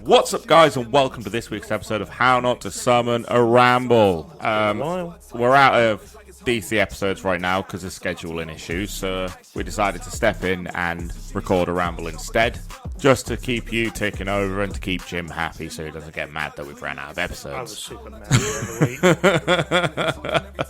What's up, guys, and welcome to this week's episode of How Not to Summon a Ramble. We're out of DC episodes right now because of scheduling issues, so we decided to step in and record a Ramble instead, just to keep you taking over and to keep Jim happy so he doesn't get mad that we've ran out of episodes. I was super mad the other week.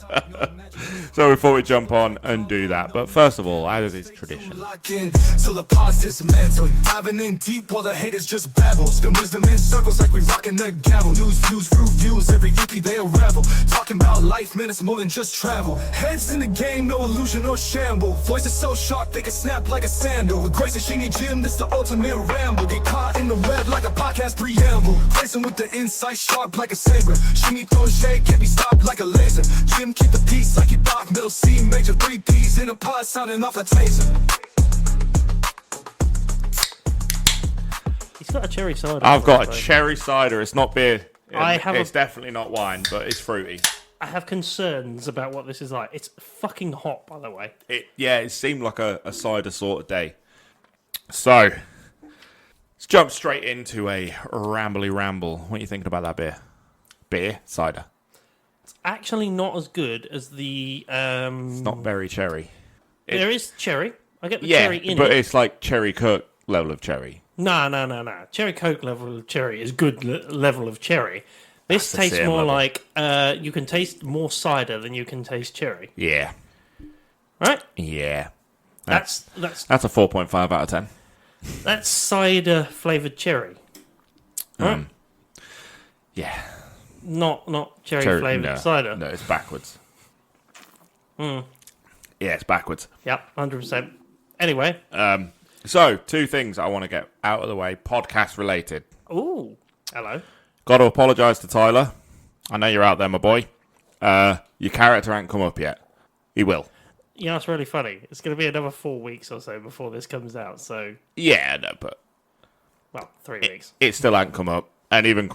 So we thought we'd jump on and do that. But first of all, as is tradition. Till the pause dismantle, diving in deep while the haters just babble. Spin wisdom in circles like we rockin' the gavel. News, views, reviews, every EP they a revel. Talking about life, man, it's more than just travel. Heads in the game, no illusion or shamble. Voices so sharp they can snap like a sandal. With Grace and Sheeny Jim, this the ultimate ramble. Get caught in the web like a podcast preamble. Racing with the insight sharp like a saber. Sheeny throw shade, can't be stopped like a laser. Jim keep the peace like he bought middle C major 3 P's in a pod sounding off a taser. He's got a cherry cider. I've got a cherry cider. It's not beer. It's definitely not wine, but it's fruity. I have concerns about what this is like. It's fucking hot, by the way. It seemed like a cider sort of day. So, let's jump straight into a rambly ramble. What are you thinking about that beer? Beer? Cider? It's actually not as good as the... It's not very cherry. There is cherry. I get the cherry in it. But it's like cherry coke level of cherry. No. Cherry Coke level of cherry is good level of cherry. This tastes more level. like you can taste more cider than you can taste cherry. Yeah. Right? Yeah. That's a 4.5 out of 10. That's cider flavoured cherry. Right? Yeah. Not cherry flavoured cider. No, it's backwards. Yeah, it's backwards. Yep, 100%. Anyway. So, two things I want to get out of the way, podcast related. Ooh, hello. Got to apologise to Tyler. I know you're out there, my boy. Your character ain't come up yet. He will. You know, it's really funny. It's going to be another 4 weeks or so before this comes out, so... Yeah, no, but... Well, 3 weeks. It still ain't come up. And even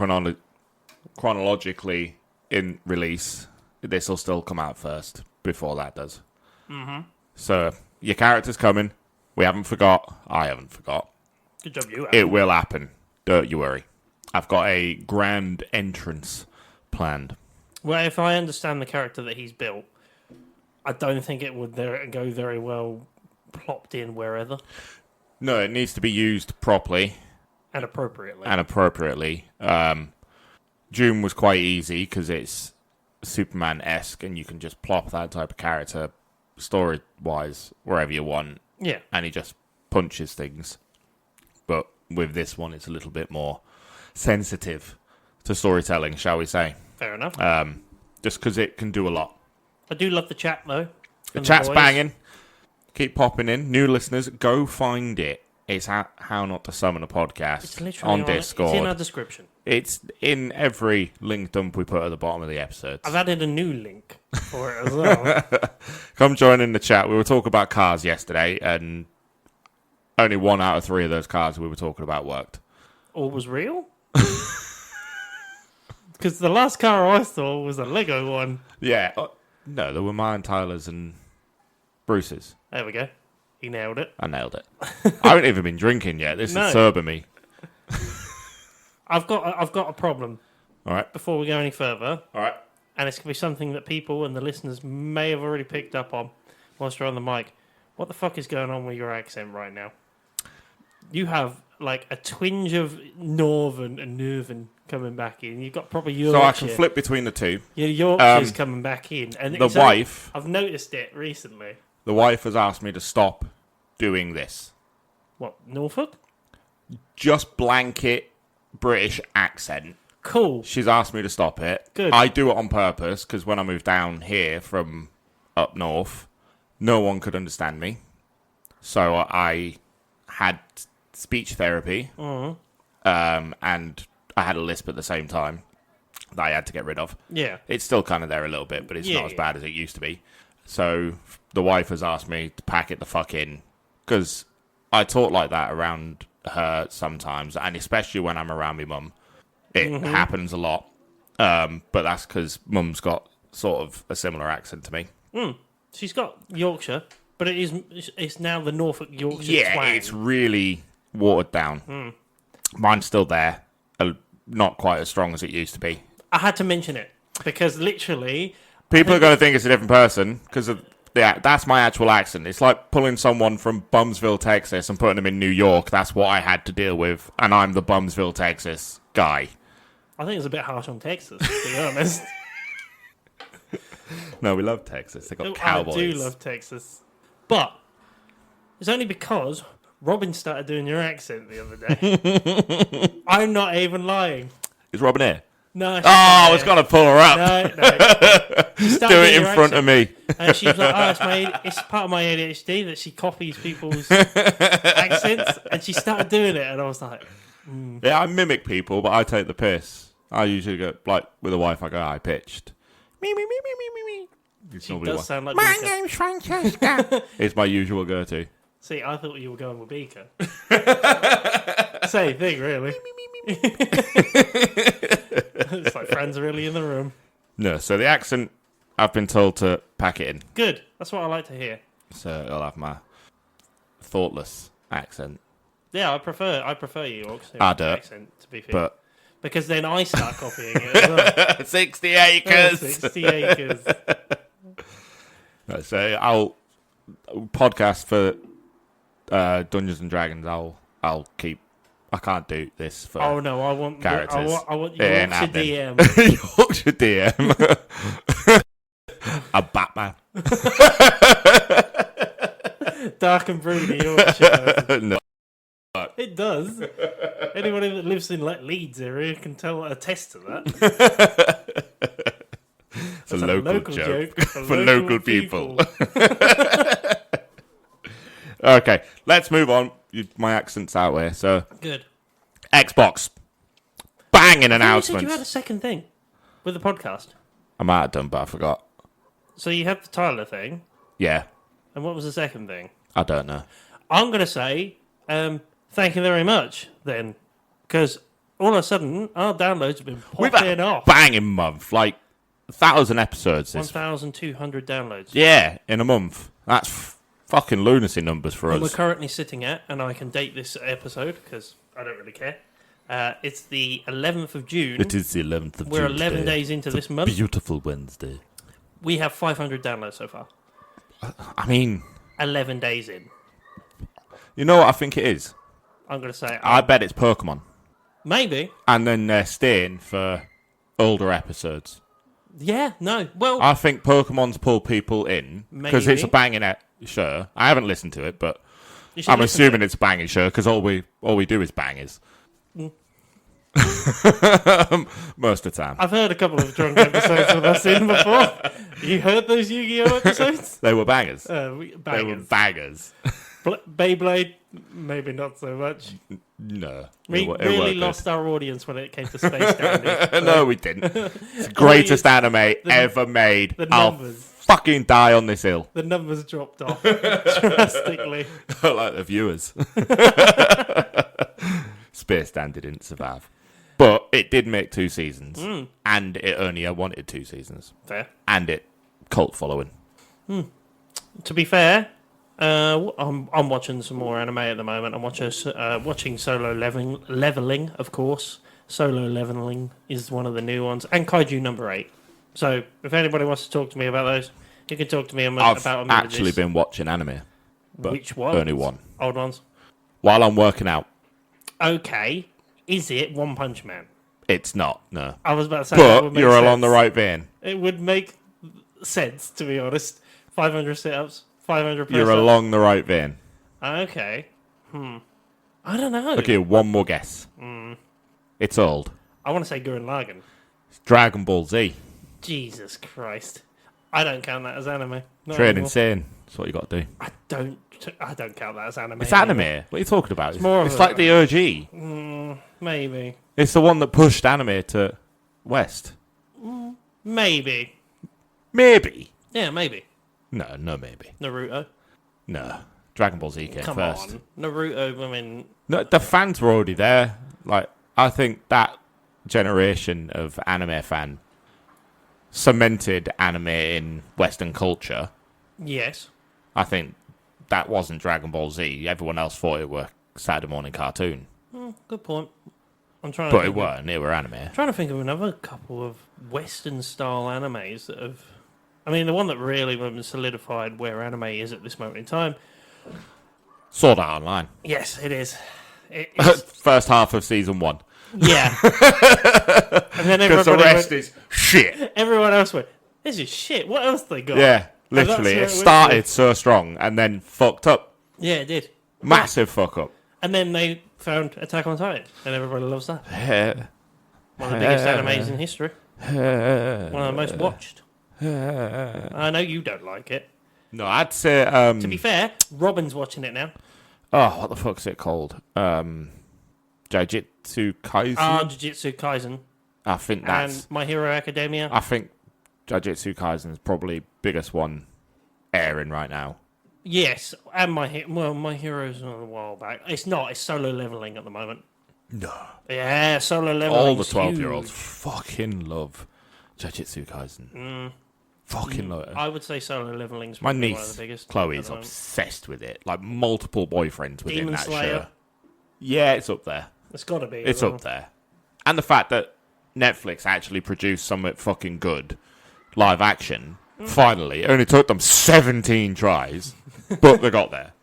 chronologically in release, this will still come out first before that does. Mm-hmm. So, your character's coming. We haven't forgot. I haven't forgot. Good job, you. It will happen. Don't you worry. I've got a grand entrance planned. Well, if I understand the character that he's built, I don't think it would go very well plopped in wherever. No, it needs to be used properly. And appropriately. Doom was quite easy because it's Superman-esque and you can just plop that type of character story-wise wherever you want. Yeah. And he just punches things. But with this one, it's a little bit more sensitive to storytelling, shall we say. Fair enough. Just because it can do a lot. I do love the chat, though. The chat's banging. Keep popping in. New listeners, go find it. It's How Not to Summon a Podcast It's literally on Discord. It's in our description. It's in every link dump we put at the bottom of the episodes. I've added a new link for it as well. Come join in the chat. We were talking about cars yesterday, and only 1 out of 3 of those cars we were talking about worked. Or was real? Because the last car I saw was a Lego one. Yeah. No, there were mine, Tyler's, and Bruce's. There we go. He nailed it. I nailed it. I haven't even been drinking yet. This is sober me. I've got a problem. All right. Before we go any further. All right. And it's going to be something that people and the listeners may have already picked up on whilst you're on the mic. What the fuck is going on with your accent right now? You have like a twinge of northern and nervin coming back in. You've got proper Yorkshire. So I can flip between the two. Your Yorkshire's coming back in. And the wife... I've noticed it recently. The wife has asked me to stop doing this. What, Norfolk? Just blanket British accent. Cool. She's asked me to stop it. Good. I do it on purpose because when I moved down here from up north, no one could understand me. So I had speech therapy, and I had a lisp at the same time that I had to get rid of. Yeah. It's still kind of there a little bit, but it's not as bad as it used to be. So the wife has asked me to pack it the fuck in because I talk like that around her sometimes, and especially when I'm around my mum. It happens a lot, but that's because mum's got sort of a similar accent to me. She's got Yorkshire, but it's now the Norfolk Yorkshire Yeah, twang. it's really watered down. Mine's still there. not quite as strong as it used to be. I had to mention it because literally... People are going to think it's a different person because that's my actual accent. It's like pulling someone from Bumsville, Texas and putting them in New York. That's what I had to deal with. And I'm the Bumsville, Texas guy. I think it's a bit harsh on Texas, to be honest. No, we love Texas. They got cowboys. I do love Texas. But it's only because Robin started doing your accent the other day. I'm not even lying. Is Robin here? No. I was going to pull her up. No. Do it in front of me. And she was like, it's part of my ADHD that she copies people's accents. And she started doing it. And I was like... Yeah, I mimic people, but I take the piss. I usually go, like, with a wife, I go high-pitched. Me. She does sound like my Beaker. name's Francesca. It's my usual go-to. See, I thought you were going with Beaker. Same thing, really. It's like friends really in the room. No, so the accent, I've been told to pack it in. Good. That's what I like to hear. So I'll have my thoughtless accent. Yeah, I prefer York's accent, to be fair. But because then I start copying it as well. 60 acres. 60 acres. No, so I'll podcast for Dungeons and Dragons. I'll keep. I can't do this for. Oh no, I want characters. I want Yorkshire DM. Yorkshire DM. A Batman. Dark and broody Yorkshire. No. It does. Anybody that lives in like Leeds area can attest to that. It's a local joke for local people. Okay, let's move on. My accent's out here, so Good. Xbox. Banging You said announcements. you had a second thing with the podcast. I might have done, but I forgot. So you had the Tyler thing, Yeah, and what was the second thing? I don't know. I'm going to say thank you very much then, because all of a sudden our downloads have been We've had popping a off. banging month, like 1,000 episodes. 1,200 downloads. Yeah, in a month. That's fucking lunacy numbers for And we're us. currently sitting at, and I can date this episode because I don't really care. It's the 11th of June. It is the 11th of June. We're 11 days into this month. Beautiful Wednesday. We have 500 downloads so far. I mean, 11 days in. you know what I think it is? I'm going to say... I bet it's Pokemon. Maybe. And then they're staying for older episodes. Yeah, no. Well, I think Pokemon's pull people in because it's a Maybe. banging show. I haven't listened to it, but you should I'm listen to assuming it. it's a banging show because all we do is bangers. Most of the time. I've heard a couple of drunk episodes with us in before. You heard those Yu-Gi-Oh episodes? They were bangers. They were They were bangers. bangers. Beyblade, maybe not so much. No. We it really weren't lost good. our audience when it came to Space Dandy. No, we didn't. It's the greatest anime ever made. the I'll numbers. fucking die on this hill. The numbers dropped off drastically. Like the viewers. Space Dandy didn't survive. But it did make 2 seasons. And it only wanted 2 seasons. Fair. And it cult following. To be fair, I'm watching some more anime at the moment. I'm watching Solo Leveling, of course. Solo Leveling is one of the new ones. And Kaiju number 8. So if anybody wants to talk to me about those, you can talk to me I've about them. actually been watching anime. But Which ones? only one. Old ones. While I'm working out. Okay. Is it One Punch Man? It's not, no. I was about to say that would But make you're sense. along the right vein. It would make sense, to be honest. 500 sit-ups, 500 press-ups. You're along the right vein. Okay. I don't know. Okay, one more guess. It's old. I want to say Gurren Lagann. It's Dragon Ball Z. Jesus Christ. I don't count that as anime. Not Train anymore. insane. That's what you got to do. I don't count that as anime. It's anymore. anime. What are you talking about? It's, more of it's a- like the OG. Maybe. It's the one that pushed anime to West. Maybe. Maybe. Yeah, maybe. No, maybe. Naruto. No. Dragon Ball Z came Come first. on. Naruto, I mean... No, the fans were already there. Like, I think that generation of anime fan cemented anime in Western culture. Yes. I think that wasn't Dragon Ball Z. Everyone else thought it were Saturday morning cartoon. Good point. I'm trying. But it weren't. It were anime. Trying to think of another couple of Western style animes that have. I mean, the one that really solidified where anime is at this moment in time. Sword Art Online. Yes, it is. First half of season 1. Yeah. And then Because the rest is shit. Everyone else went, this is shit. What else they got? Yeah, literally. It started so strong and then fucked up. Yeah, it did. Massive fuck up. And then they found Attack on Titan, and everybody loves that. Yeah. One of the biggest animes in history. One of the most watched. I know you don't like it. No, I'd say... To be fair, Robin's watching it now. Oh, what the fuck's it called? Jujutsu Kaisen? Jujutsu Kaisen. I think that's... And My Hero Academia. I think Jujutsu Kaisen is probably biggest one airing right now. Yes, and My Hero's a while back. It's not. It's Solo Leveling at the moment. No. Yeah, Solo Leveling. All the 12-year-olds fucking love Jujutsu Kaisen. Fucking love it. I would say Solo Leveling's My one of the niece, biggest. Chloe's obsessed with it. Like, multiple boyfriends within Demon that Slayer. show. Yeah, it's up there. It's got to be. It's up there. And the fact that Netflix actually produced something fucking good, live action, finally. It only took them 17 tries, but they got there.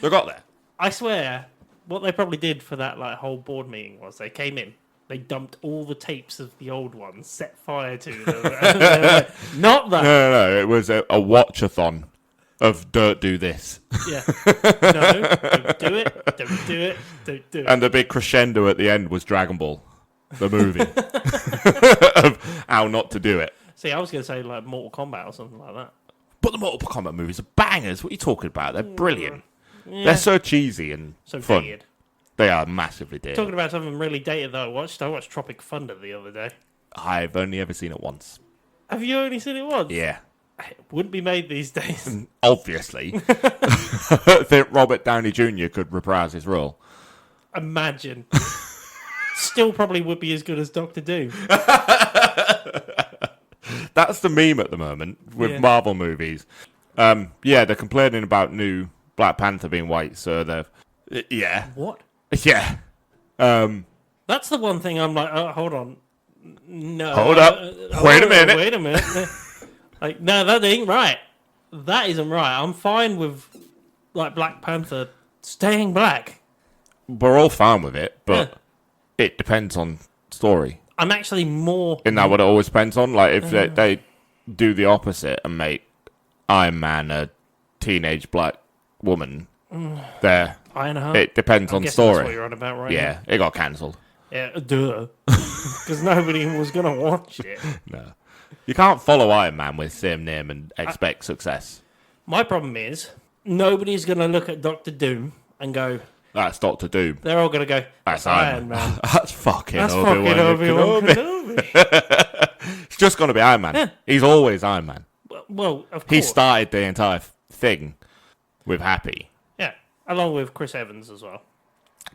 They got there. I swear, what they probably did for that whole board meeting was they came in, they dumped all the tapes of the old ones, set fire to them. And they were like, not that. No. It was a watch-a-thon of Don't Do This. Yeah. No, don't do it. Don't do it. Don't do it. And the big crescendo at the end was Dragon Ball, the movie, of how not to do it. See, I was going to say Mortal Kombat or something like that. But the Mortal Kombat movies are bangers. What are you talking about? They're brilliant. Yeah. They're so cheesy and So fun. dated. They are massively dated. Talking about something really dated that I watched Tropic Thunder the other day. I've only ever seen it once. Have you only seen it once? Yeah. It wouldn't be made these days. Obviously. I think Robert Downey Jr. could reprise his role. Imagine. Still probably would be as good as Doctor Doom. That's the meme at the moment with Marvel movies. They're complaining about new Black Panther being white, so they've... Yeah. What? Yeah. That's the one thing I'm like, hold on. No. Hold up. Wait a minute. Wait a minute. No, that ain't right. That isn't right. I'm fine with, Black Panther staying black. We're all fine with it, but it depends on story. I'm actually more... Isn't that what it always depends on? Like, if they do the opposite and make Iron Man a teenage black woman, there... Ironheart? It depends on story. That's what story. you're on about right Yeah, it got cancelled. Yeah, duh. Because nobody was going to watch it. No. You can't follow Iron Man with same name and expect success. My problem is, nobody's going to look at Doctor Doom and go... That's Doctor Doom. They're all going to go, That's Iron Man. That's fucking That's Obi-Wan fucking Obi-Wan Kenobi. Kenobi. It's just going to be Iron Man. Yeah. He's always Iron Man. Well, of course. He started the entire thing with Happy. Yeah, along with Chris Evans as well.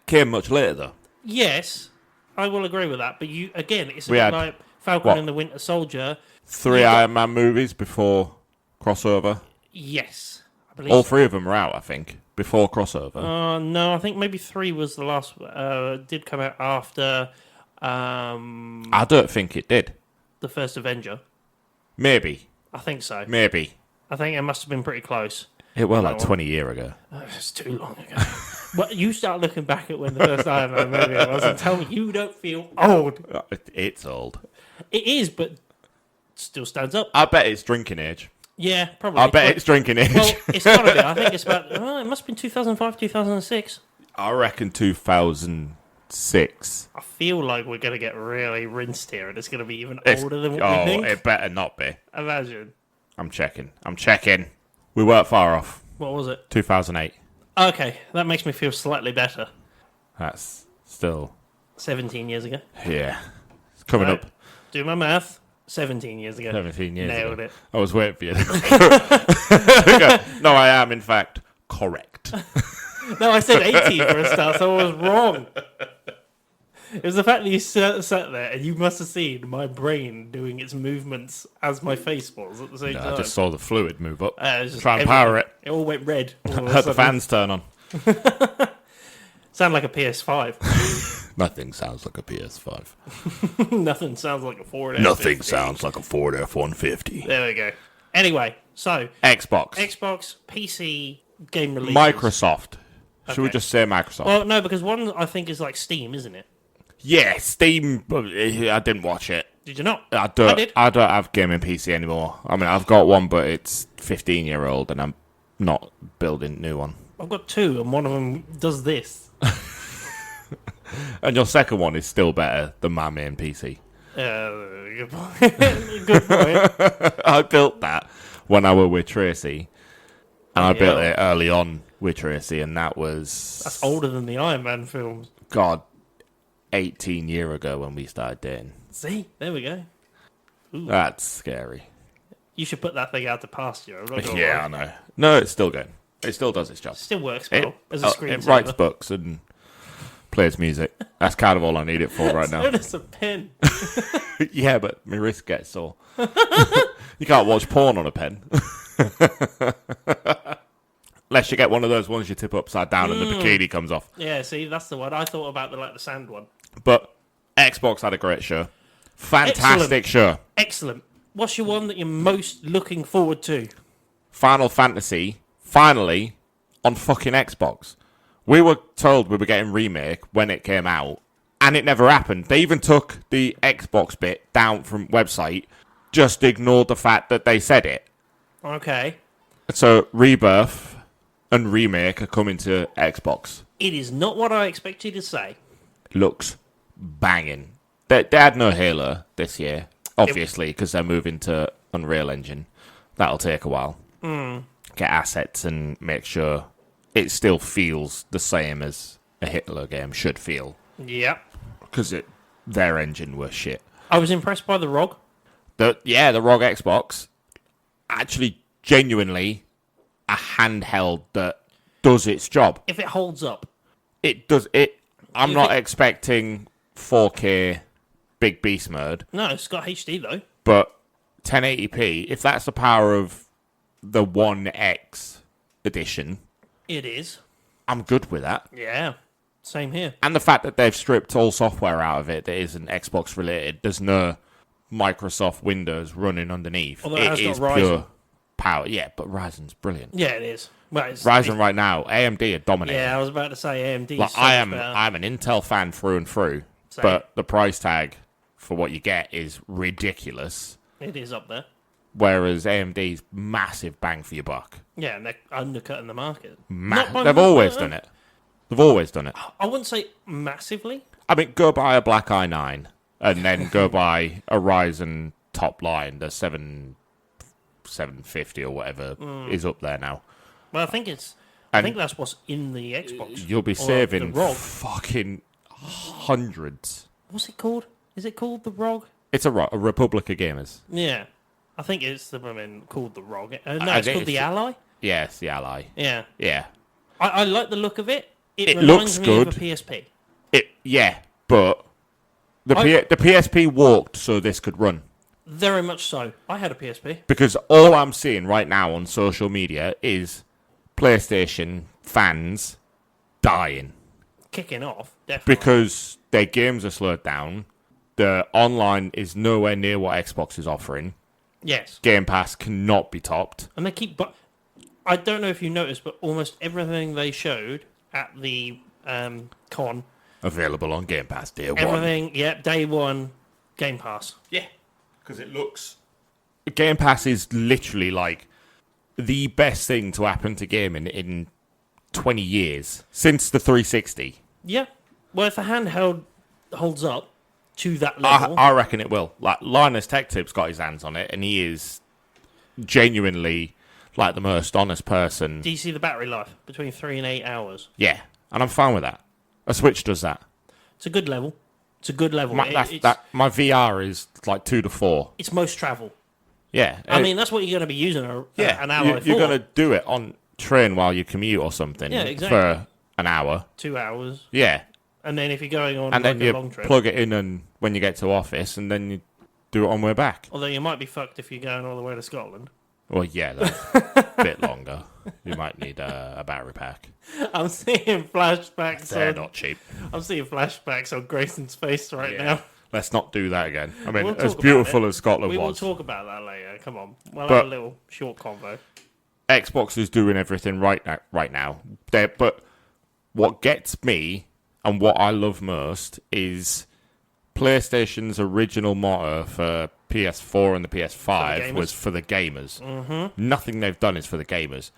Came much later, though. Yes, I will agree with that. But it's a We bit had- like Falcon and the Winter Soldier. 3 Iron Man movies before crossover. Yes, I believe All so. 3 of them were out, I think, before crossover. No, I think maybe 3 was the last. Did come out after I don't think it did. the first Avenger. Maybe. I think so. Maybe. I think it must have been pretty close. It was like That one. 20 years ago. It's too long ago. But you start looking back at when the first Iron Man movie was and tell me you don't feel old. It's old. It is, but still stands up. I bet it's drinking age. Yeah, probably. I bet it's drinking age. Well, it's got to be. I think it's about... it must have been 2005, 2006. I reckon 2006. I feel like we're going to get really rinsed here and it's going to be even It's- older than what we think. it better not be. Imagine. I'm checking. We weren't far off. What was it? 2008. Okay, that makes me feel slightly better. That's still... 17 years ago. Yeah. It's coming Right. up. Do my math. 17 years ago. 17 years Nailed ago. it. I was waiting for you. Okay. No, I am, in fact, correct. No, I said 18 for a start, so I was wrong. It was the fact that you sat there and you must have seen my brain doing its movements as my face was at the same time. I just saw the fluid move up. It was just Try and everything. power it. It all went red. All of a Heard the sudden. fans turn on. Sound like a PS5. Nothing sounds like a PS5. Nothing sounds like a Ford F-150. Nothing sounds like a Ford F-150. There we go. Anyway, so Xbox, PC game releases. Microsoft. Should we Okay. just say Microsoft? Well, no, because one I think is like Steam, isn't it? Yeah, Steam. I didn't watch it. Did you not? I don't. I did. I don't have gaming PC anymore. I mean, I've got one, but it's 15-year-old, and I'm not building a new one. I've got two, and one of them does this. And your second one is still better than my main PC. Good point. Good point. I built that when I were with Tracy, and I built Yeah. it early on with Tracy, and that was That's older than the Iron Man films. God, 18 years ago when we started dating. See, there we go. That's scary. You should put that thing out to pasture. I'm not gonna Yeah, lie. I know. No, it's still going. It still does its job. Still works well as a screensaver. It writes books and plays music. That's kind of all I need it for right So now. does a pen. Yeah, but my wrist gets sore. You can't watch porn on a pen. Unless you get one of those ones you tip upside down and the bikini comes off. Yeah, see, that's the one. I thought about the sand one. But Xbox had a great show. Fantastic show. Excellent. What's your one that you're most looking forward to? Final Fantasy, finally, on fucking Xbox. We were told we were getting remake when it came out, and it never happened. They even took the Xbox bit down from website, just ignored the fact that they said it. Okay. So Rebirth and Remake are coming to Xbox. It is not what I expect you to say. Looks banging. They had no Halo this year, obviously, because they're moving to Unreal Engine. That'll take a while. Get assets and make sure it still feels the same as a Halo game should feel. Yep. Because their engine was shit. I was impressed by the ROG. The ROG Xbox, actually genuinely a handheld that does its job. If it holds up. It does it. I'm If not it- expecting 4K big beast mode, No, it's got HD though. but 1080p, if that's the power of the One X edition, It is. I'm good with that. Yeah. Same here. And the fact that they've stripped all software out of it that isn't Xbox related, there's no Microsoft Windows running underneath. Although it has got is Ryzen. pure power. Yeah, but Ryzen's brilliant. Yeah, it is. Well, Ryzen right now, AMD are dominating. Yeah, I was about to say AMD. Like, I'm an Intel fan through and through, Same. but the price tag for what you get is ridiculous. It is up there. Whereas AMD's massive bang for your buck. Yeah, and they're undercutting the market. Not by They've much, always but, done it. They've always done it. I wouldn't say massively. I mean, go buy a Black i9 and then go buy a Ryzen top line, the 750 or whatever is up there now. Well, I think it's. I think that's what's in the Xbox. You'll be Or saving the ROG. fucking hundreds. What's it called? Is it called the ROG? It's a Republic of Gamers. Yeah, I think it's called the ROG. No, I it's think called the it's- Ally. Yeah, it's the Ally. Yeah, Yeah. I like the look of it. It It reminds looks me good. of a PSP. But the PSP walked so this could run. Very much so. I had a PSP. Because all I'm seeing right now on social media is PlayStation fans dying. Kicking off, definitely. Because their games are slowed down. The online is nowhere near what Xbox is offering. Yes, Game Pass cannot be topped. and they keep. But I don't know if you noticed, but almost everything they showed at the con, Available on Game Pass day one. everything. Yep, day one, Game Pass. Yeah. Because it looks... Game Pass is literally like the best thing to happen to gaming in 20 years. Since the 360. Yeah. Well, if the handheld holds up to that level, I reckon it will. Like, Linus Tech Tip's got his hands on it, and he is genuinely like the most honest person. do you see the battery life between 3 and 8 hours? Yeah, and I'm fine with that. A Switch does that. It's a good level. It's a good level. My VR is like 2 to 4. It's most travel. Yeah, I mean, that's what you're going to be using an Ally for. you're going to do it on train while you commute or something. Yeah, exactly. For an hour. 2 hours. Yeah, And then if you're going on and like then a you long trip. plug it in and when you get to office, and then you do it on way back. Although you might be fucked if you're going all the way to Scotland. Well, yeah, that's a bit longer. You might need a battery pack. I'm seeing flashbacks. They're not cheap. I'm seeing flashbacks on Grayson's face right now. Let's not do that again. I mean, We'll as talk beautiful about it. as Scotland We will was, talk about that later. Come on, we'll But- have a little short convo. Xbox is doing everything right now. But what gets me and what I love most is PlayStation's original motto for PS4 and the PS5 was for the gamers. Mm-hmm. Nothing they've done is for the gamers.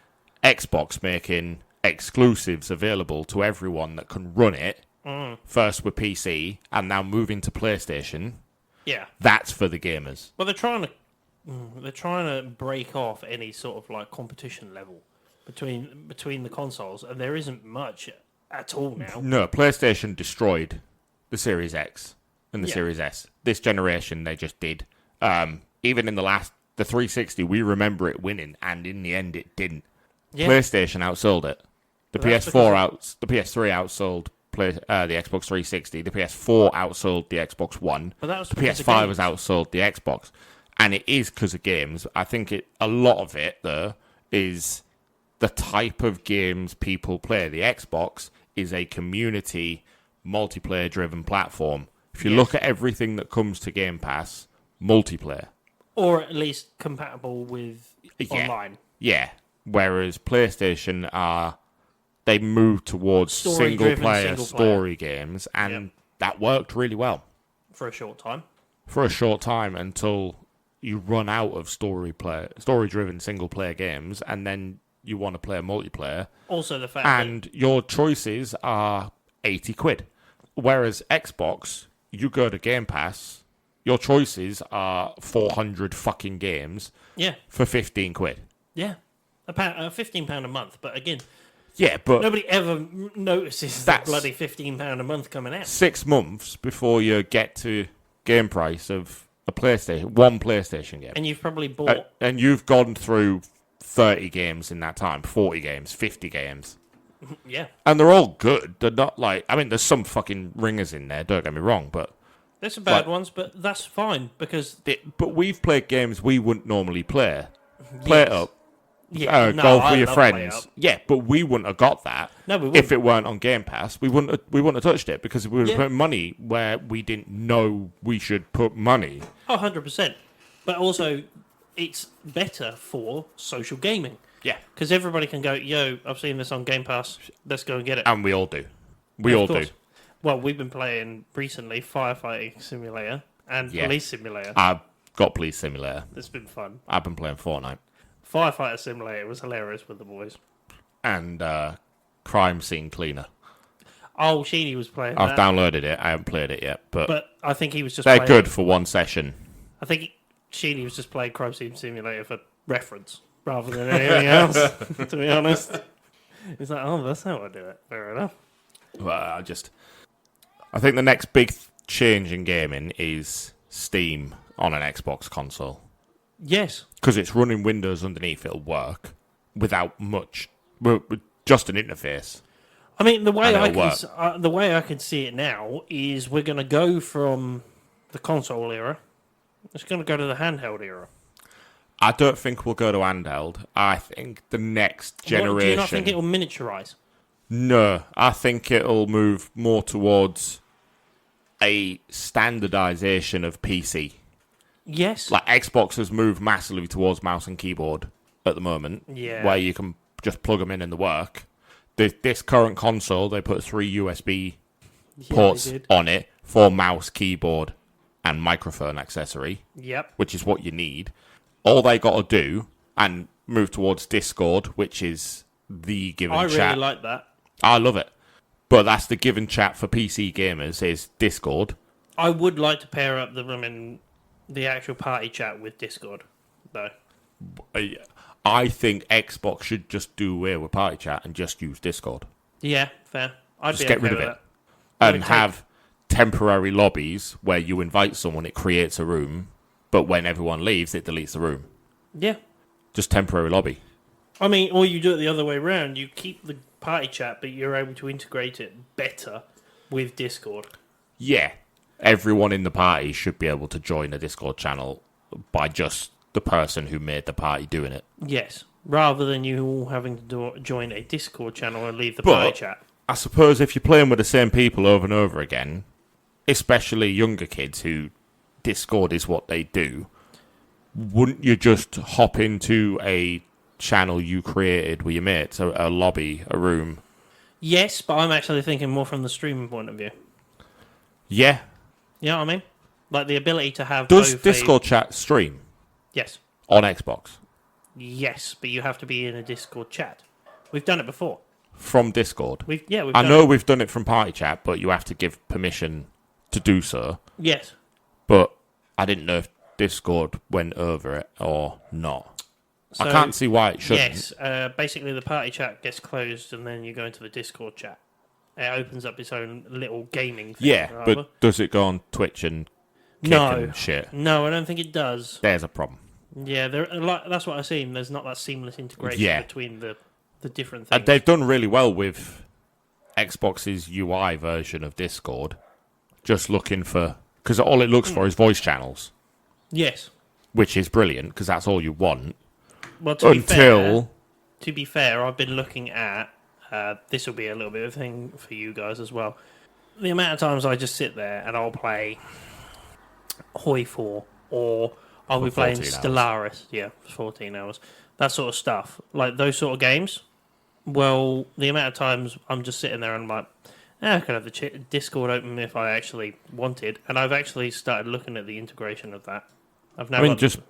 Xbox making exclusives available to everyone that can run it, first with PC and now moving to PlayStation. Yeah. That's for the gamers. Well, they're trying to break off any sort of like competition level between the consoles, and there isn't much at all now. No, PlayStation destroyed the Series X and the Yeah. Series S. This generation, they just did. Even in the 360, we remember it winning, and in the end, it didn't. Yeah. PlayStation outsold it. The But that's the PS3 outsold the Xbox 360. The PS4 outsold the Xbox One. But that was the because of PS5 games. has outsold the Xbox, and it is because of games. I think a lot of it though is the type of games people play. The Xbox is a community, multiplayer-driven platform. If you look at everything that comes to Game Pass, multiplayer. Or at least compatible with online. Yeah. Whereas PlayStation they moved towards Story-driven single-player single-player. story games, and that worked really well For a short time. for a short time until you run out of story-driven single-player games, and then you want to play a multiplayer. Also, the fact And your choices are 80 quid. Whereas Xbox, you go to Game Pass, your choices are 400 fucking games for 15 quid. Yeah. £15 a month. But again, Yeah, but nobody ever notices that bloody £15 a month coming out. 6 months before you get to game price of one PlayStation game. And you've probably bought... And you've gone through 30 games in that time, 40 games, 50 games. Yeah. And they're all good. They're not like... I mean, there's some fucking ringers in there, don't get me wrong, but... There's some bad ones, but that's fine, because... But we've played games we wouldn't normally play. Play it up. Yeah, Golf I with your love Play friends. Up. Yeah, but we wouldn't have got that. No, we wouldn't. If it weren't on Game Pass, we wouldn't have touched it because we would have Yeah. put money where we didn't know we should put money. Oh, 100%. But also, it's better for social gaming. Yeah. Because everybody can go, yo, I've seen this on Game Pass, let's go and get it. And we all do. We all Of do. course. Well, we've been playing recently Firefighting Simulator and Yeah. Police Simulator. I've got Police Simulator. It's been fun. I've been playing Fortnite. Firefighter Simulator was hilarious with the boys. And Crime Scene Cleaner. Oh, Sheeny was playing I've that. downloaded it. I haven't played it yet. But But I think he was just they're playing... good for one session. I think Sheeny was just playing Crime Scene Simulator for reference rather than anything else, to be honest. He's like, oh, that's how I do it. Fair enough. Well, I think the next big change in gaming is Steam on an Xbox console. Yes. Because it's running Windows underneath, it'll work without much, with just an interface. I mean, the way And I it'll can the way I can see it now is we're going to go from the console era. It's going to go to the handheld era. I don't think we'll go to handheld. I think the next generation... Do you not think it will miniaturize? No, I think it'll move more towards a standardization of PC. Yes. Like Xbox has moved massively towards mouse and keyboard at the moment, Yeah. where you can just plug them in the work. This current console, they put 3 USB ports they did. on it for mouse, keyboard, and microphone accessory, Yep. which is what you need. All they got to do and move towards Discord, which is the given I chat. really like that. I love it. But that's the given chat for PC gamers is Discord. I would like to pair up the actual party chat with Discord, though. I think Xbox should just do away with party chat and just use Discord. Yeah, fair. I'd Just be get okay rid of with it. that. And have temporary lobbies where you invite someone, it creates a room, but when everyone leaves, it deletes the room. Yeah. Just temporary lobby. I mean, or you do it the other way around. You keep the party chat, but you're able to integrate it better with Discord. Yeah. Everyone in the party should be able to join a Discord channel by just the person who made the party doing it. Yes. rather than you all having to join a Discord channel and leave the But- party chat. I suppose if you're playing with the same people over and over again, especially younger kids who Discord is what they do, wouldn't you just hop into a channel you created with your mates, a lobby, a room? Yes, but I'm actually thinking more from the streaming point of view. Yeah. You know what I mean? Like the ability to have Does both Discord chat stream Yes. on Xbox Yes, but you have to be in a Discord chat. We've done it before. from Discord? We've I done know it. we've done it from Party Chat, but you have to give permission to do so. Yes. But I didn't know if Discord went over it or not. So, I can't see why it shouldn't. Yes, basically the party chat gets closed and then you go into the Discord chat. It opens up its own little gaming thing. Yeah, rather. but does it go on Twitch and kick No. and shit? No, I don't think it does. There's a problem. Yeah, that's what I've seen. There's not that seamless integration Yeah. between the different things. They've done really well with Xbox's UI version of Discord. Just looking for... Because all it looks for is voice channels, Yes. which is brilliant, because that's all you want. Well, to Until... be fair, I've been looking at... this will be a little bit of a thing for you guys as well. The amount of times I just sit there and I'll play Hoi 4 or I'll be For playing 14 hours. Stellaris. Yeah, for 14 hours. That sort of stuff. Like those sort of games. Well, the amount of times I'm just sitting there and I'm like, I could have the Discord open if I actually wanted. And I've actually started looking at the integration of that. I've now I mean, got- just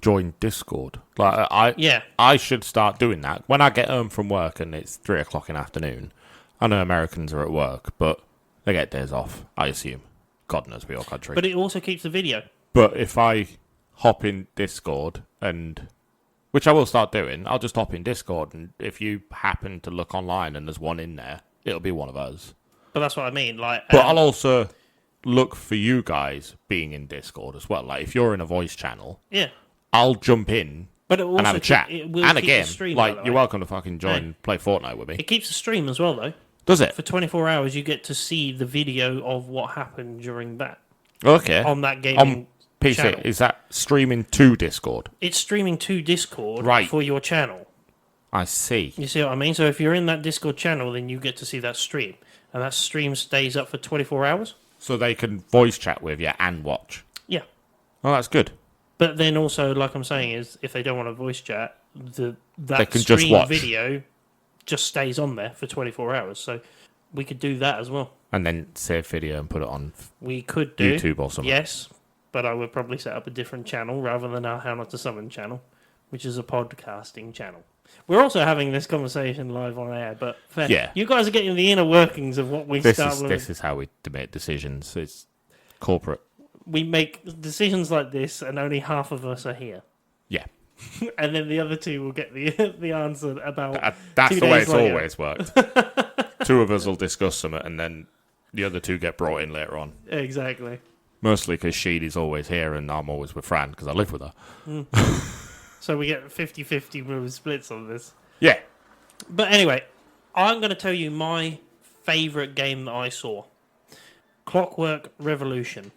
join Discord. Like Yeah. I should start doing that. When I get home from work and it's 3 o'clock in the afternoon, I know Americans are at work, but they get days off, I assume. God knows we all country. But it also keeps the video. But if I hop in Discord and... Which I will start doing. I'll just hop in Discord, and if you happen to look online and there's one in there, it'll be one of us. But that's what I mean. Like, But I'll also look for you guys being in Discord as well. Like, if you're in a voice channel, yeah. I'll jump in But it will and have also a chat. It will And keep again, the stream, by like, the you're way. welcome to fucking join, play Fortnite with me. It keeps the stream as well, though. Does it? For 24 hours, you get to see the video of what happened during that Okay. on that gaming On PC, channel. is that streaming to Discord? It's streaming to Discord Right. for your channel. I see. You see what I mean? So if you're in that Discord channel, then you get to see that stream. And that stream stays up for 24 hours? So they can voice chat with you and watch. Yeah. Well, that's good. But then also, like I'm saying, is if they don't want to voice chat, They that can just stream watch. video just stays on there for 24 hours. So we could do that as well. And then save video and put it on We could do. YouTube or something. Yes, but I would probably set up a different channel rather than our How Not to Summon channel, which is a podcasting channel. We're also having this conversation live on air, but fair. Yeah. You guys are getting the inner workings of what we This start with. is how we make decisions. It's corporate. We make decisions like this, and only half of us are here. Yeah. And then the other two will get the answer about. That's 2 the way days it's later. always worked. Two of us will discuss something, and then the other two get brought in later on. Exactly. Mostly because Sheedy's always here, and I'm always with Fran because I live with her. So we get 50-50 move splits on this. Yeah. But anyway, I'm going to tell you my favourite game that I saw. Clockwork Revolution.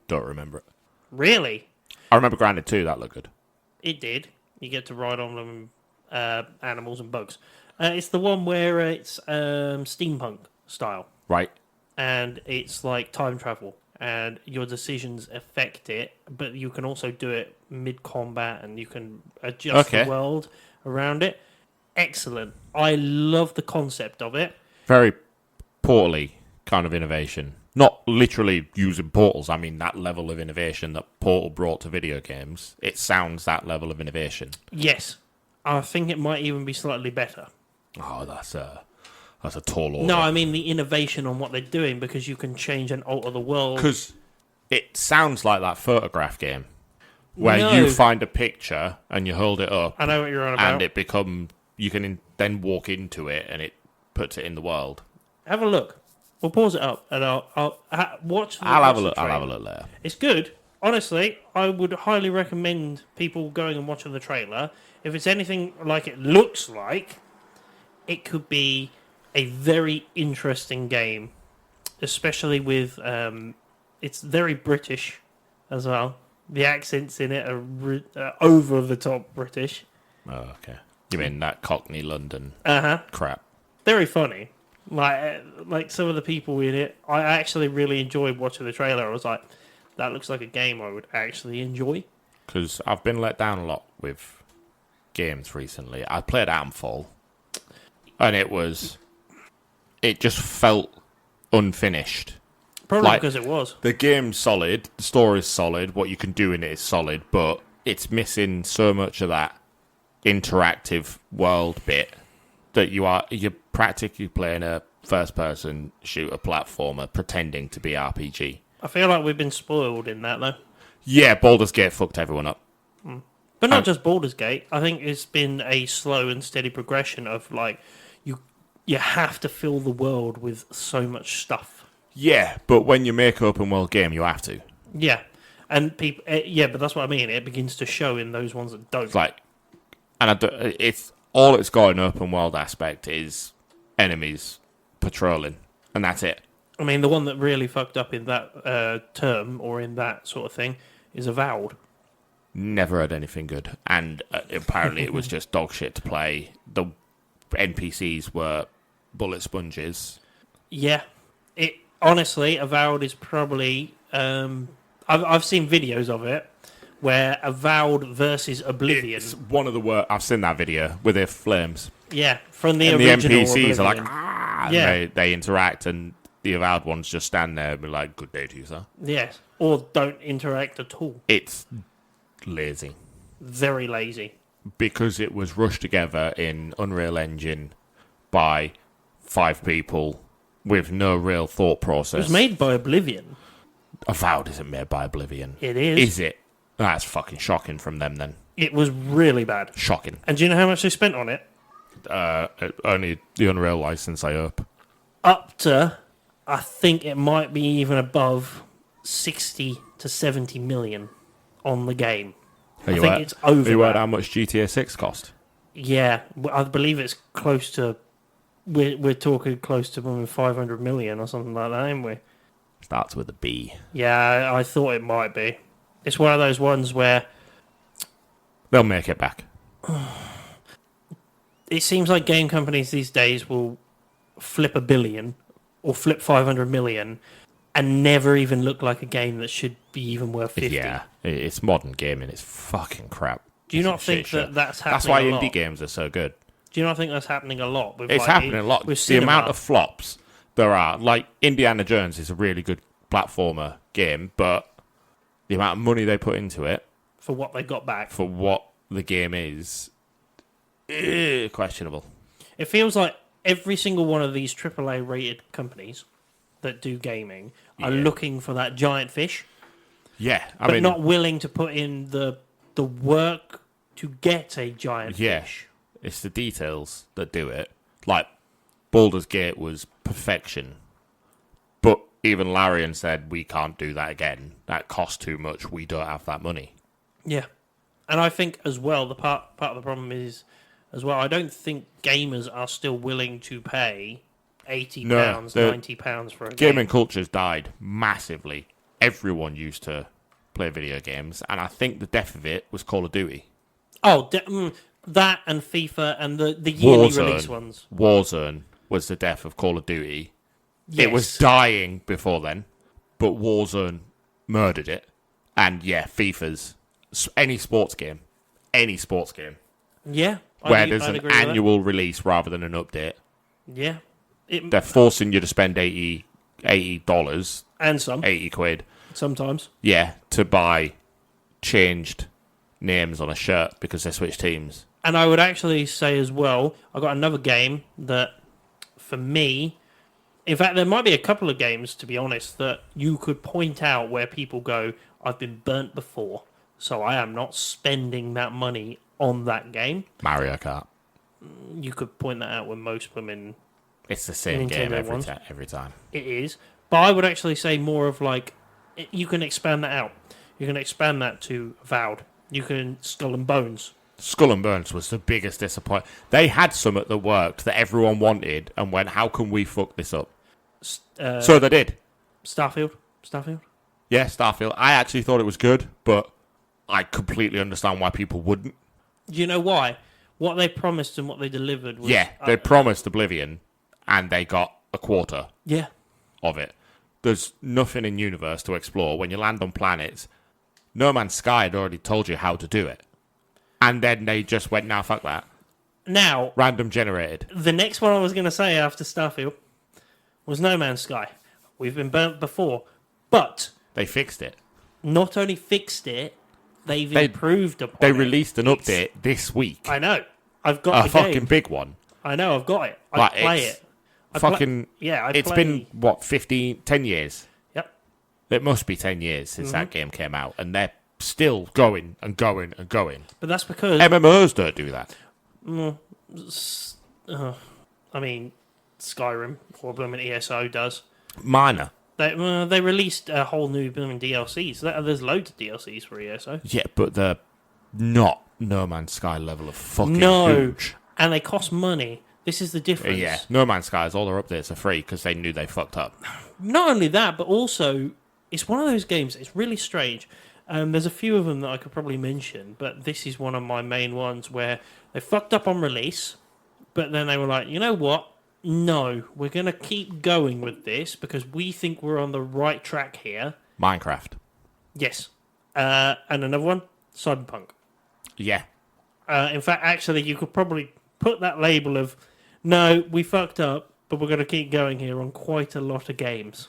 Don't remember it. Really? I remember Grounded 2. That looked good. It did. You get to ride on them animals and bugs. It's the one where it's steampunk style. Right. And it's like time travel. And your decisions affect it. But you can also do it mid-combat. And you can adjust Okay. the world around it. Excellent. I love the concept of it. Very portally kind of innovation. Not literally using portals. I mean that level of innovation that Portal brought to video games. It sounds that level of innovation. Yes. I think it might even be slightly better. Oh, that's a tall order. No, I mean the innovation on what they're doing because you can change and alter the world. Because it sounds like that photograph game where No. you find a picture and you hold it up I know what you're on about. and it you can then walk into it and it puts it in the world. Have a look. We'll pause it up and I'll watch. I'll have watch a the look. I'll trailer. have a look later. It's good. Honestly, I would highly recommend people going and watching the trailer. If it's anything like it looks like, it could be a very interesting game, especially with it's very British as well. The accents in it are over the top British. Oh, okay. You mean that Cockney London crap? Very funny. Like some of the people in it, I actually really enjoyed watching the trailer. I was like, that looks like a game I would actually enjoy. Because I've been let down a lot with games recently. I played Amfall, and it just felt unfinished. Probably because it was. The game's solid, the story's solid, what you can do in it is solid, but it's missing so much of that interactive world bit that you're practically playing a first-person shooter platformer pretending to be RPG. I feel like we've been spoiled in that, though. Yeah, Baldur's Gate fucked everyone up. But not just Baldur's Gate. I think it's been a slow and steady progression of, like, you have to fill the world with so much stuff. Yeah, but when you make an open world game, you have to. Yeah. And people, but that's what I mean. It begins to show in those ones that don't. It's like, and it's got an open world aspect is enemies patrolling, and that's it. I mean, the one that really fucked up in that term or in that sort of thing is Avowed. Never heard anything good, and apparently it was just dog shit to play. The NPCs were bullet sponges. Yeah, honestly, Avowed is probably. I've seen videos of it where Avowed versus Oblivion. It's one of the worst. I've seen that video with their flames. Yeah, from the and original the NPCs Oblivion. are like, and Yeah. they interact, and the Avowed ones just stand there and be like, "Good day to you, sir." Yes, or don't interact at all. It's lazy Very lazy. because it was rushed together in Unreal Engine by 5 people with no real thought process. It was made by Oblivion. Avowed isn't made by Oblivion. It is. Is it? That's fucking shocking from them then. It was really bad. Shocking. And do you know how much they spent on it? Only the Unreal license, I hope. Up to, I think it might be even above 60 to 70 million on the game. I think it's over Are you aware that. how much GTA 6 cost? Yeah, I believe it's close to. We're talking close to 500 million or something like that, ain't we? Starts with a B. Yeah, I thought it might be. It's one of those ones where They'll make it back. it seems like game companies these days will flip $1 billion or flip 500 million and never even look like a game that should be even worth 50. Yeah, it's modern gaming. It's fucking crap. Do you It's a not think shit show. that that's happening That's why a lot? indie games are so good. Do you not think that's happening a lot? With It's happening a lot. With The cinema? amount of flops there are. Like, Indiana Jones is a really good platformer game, but the amount of money they put into it for what they got back. for what the game is questionable. It feels like every single one of these AAA rated companies that do gaming are looking for that giant fish, Yeah, but not willing to put in the work to get a giant fish. It's the details that do it. Like, Baldur's Gate was perfection. But even Larian said, we can't do that again. That costs too much. We don't have that money. Yeah. And I think as well, the part of the problem is, as well, I don't think gamers are still willing to pay £80, £90 for a game. Gaming culture's died massively. Everyone used to play video games. And I think the death of it was Call of Duty. Oh, that and FIFA and the yearly release ones. Warzone was the death of Call of Duty. Yes. It was dying before then, but Warzone murdered it. And yeah, FIFA's any sports game. Yeah. Where there's an annual release rather than an update. Yeah. They're forcing you to spend $80 and some 80 quid. sometimes. Yeah, to buy changed names on a shirt because they switch teams. And I would actually say as well, I got another game that, for me, in fact, there might be a couple of games, to be honest, that you could point out where people go, I've been burnt before, so I am not spending that money on that game. Mario Kart. You could point that out with most women. It's the same game Nintendo every time. It is. But I would actually say more of like, you can expand that out. You can expand that to Avowed. You can Skull and Bones. Skull and Bones was the biggest disappointment. They had something that worked that everyone wanted and went, how can we fuck this up? So they did. Starfield. Yeah, Starfield. I actually thought it was good, but I completely understand why people wouldn't. Do you know why? what they promised and what they delivered was... Yeah, they promised Oblivion, and they got a quarter Yeah. of it. There's nothing in universe to explore. When you land on planets, No Man's Sky had already told you how to do it. And then they just went, nah, fuck that. Now, Random generated. the next one I was going to say after Starfield was No Man's Sky. We've been burnt before, but They fixed it. not only fixed it, they've They- improved upon They it. released an update this week. I know. I've got A the fucking game. big one. I know, I've got it. I Like, play it's it. I Fucking... It's been, what, 10 years? Yep. It must be 10 years since that game came out, and they're still going and going and going. But that's because... MMOs don't do that. I mean, Skyrim or blooming ESO does. Minor. They released a whole new blooming DLC. So there's loads of DLCs for ESO. Yeah, but they're not No Man's Sky level of fucking No, huge. and they cost money. This is the difference. Yeah, No Man's Sky's all their updates are free because they knew they fucked up. Not only that, but also it's one of those games. It's really strange. There's a few of them that I could probably mention, but this is one of my main ones where they fucked up on release, but then they were like, you know what? No, we're going to keep going with this because we think we're on the right track here. Minecraft. Yes. And another one, Cyberpunk. Yeah. In fact, actually, you could probably put that label of, no, we fucked up, but we're going to keep going here on quite a lot of games.